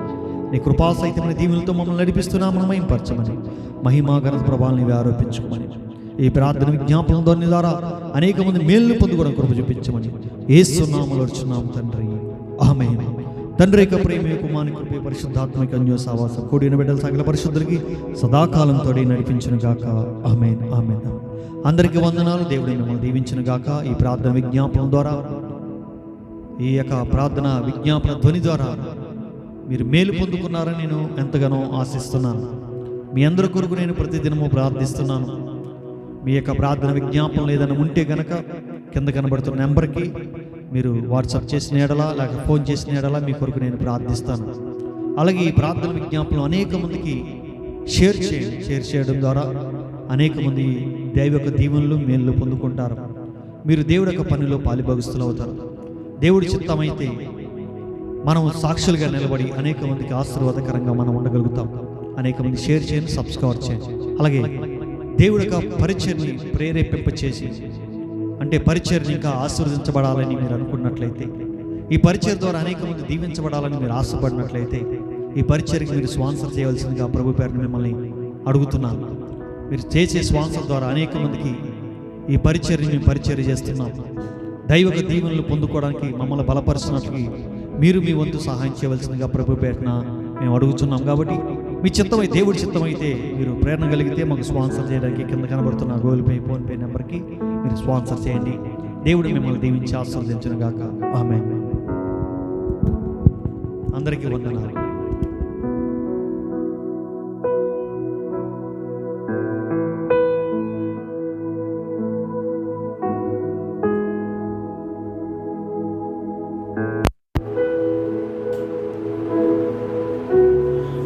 నీ కృపాసహితమైన దీవులతో మమ్మల్ని నడిపిస్తున్నామని మహిమపరచమని, మహిమా ఘనత ప్రభావాలను నీవే ఆరోపించుకోమని, ఈ ప్రార్థన విజ్ఞాపనం ద్వారా అనేక మంది మేలును పొందుకోవడం కృప చూపించమని యేసు నామములో అడుగుచున్నాము తండ్రి, ఆమేన్. తండ్రి యొక్క ప్రేమ, కుమారుని కృప, పరిశుద్ధాత్మిక అన్యోన్య సహవాసం కూడిన బిడ్డల సకల పరిశుద్ధులకి సదాకాలంతో నడిపించును గాక. ఆమేన్, ఆమేన్. అందరికీ వందనాలు. దేవుడు మిమ్మల్ని దీవించును గాక. ఈ ప్రార్థన విజ్ఞాపనం ద్వారా, ఈ యొక్క ప్రార్థన విజ్ఞాపన ధ్వని ద్వారా మీరు మేలు పొందుకున్నారని నేను ఎంతగానో ఆశిస్తున్నాను. మీ అందరి కొరకు నేను ప్రతిదినము ప్రార్థిస్తున్నాను. మీ యొక్క ప్రార్థన విజ్ఞాపనలు ఏదైనా ఉంటే గనక కింద కనబడుతున్న నెంబర్కి మీరు వాట్సాప్ చేసిన ఎడలా, లేక ఫోన్ చేసిన ఎడలా మీ కొరకు నేను ప్రార్థిస్తాను. అలాగే ఈ ప్రార్థన విజ్ఞాపనలు అనేక మందికి షేర్ చేయండి. షేర్ చేయడం ద్వారా అనేక మంది దైవ యొక్క దీవెనలు, మేలు పొందుకుంటారు. మీరు దేవుడి యొక్క పనిలో పాలిభాగస్తులు అవుతారు. దేవుడి చిత్తమైతే మనం సాక్షులుగా నిలబడి అనేక మందికి ఆశీర్వాదకరంగా మనం ఉండగలుగుతాం. అనేక మంది షేర్ చేయండి, సబ్స్క్రైబ్ చేయండి. అలాగే దేవుడి యొక్క పరిచర్ని ప్రేరేపింపచేసి, అంటే పరిచర్ని ఇంకా ఆశీర్వదించబడాలని మీరు అనుకున్నట్లయితే, ఈ పరిచర్ ద్వారా అనేక మంది దీవించబడాలని మీరు ఆశపడినట్లయితే, ఈ పరిచర్కి మీరు స్పాన్సర్ చేయవలసిందిగా ప్రభు పేరుని మిమ్మల్ని అడుగుతున్నాను. మీరు చేసే స్పాన్సర్ ద్వారా అనేక మందికి ఈ పరిచర్ని మేము పరిచర్య చేస్తున్నాం. దైవ దీవెనలు పొందుకోవడానికి మమ్మల్ని బలపరిచినట్లకి మీరు మీ వంతు సహాయం చేయవలసిందిగా ప్రభు పేరున మేము అడుగుతున్నాం. కాబట్టి మీ చిత్తమై, దేవుడి చిత్తమైతే మీరు ప్రేరణ కలిగితే మాకు స్పాన్సర్ చేయడానికి కింద కనబడుతున్న గూగుల్ పే, ఫోన్పే నెంబర్కి మీరు స్పాన్సర్ చేయండి. దేవుడు మిమ్మల్ని దీవించి ఆశీర్వదించును గాక. ఆమేన్. అందరికీ వందనాలు.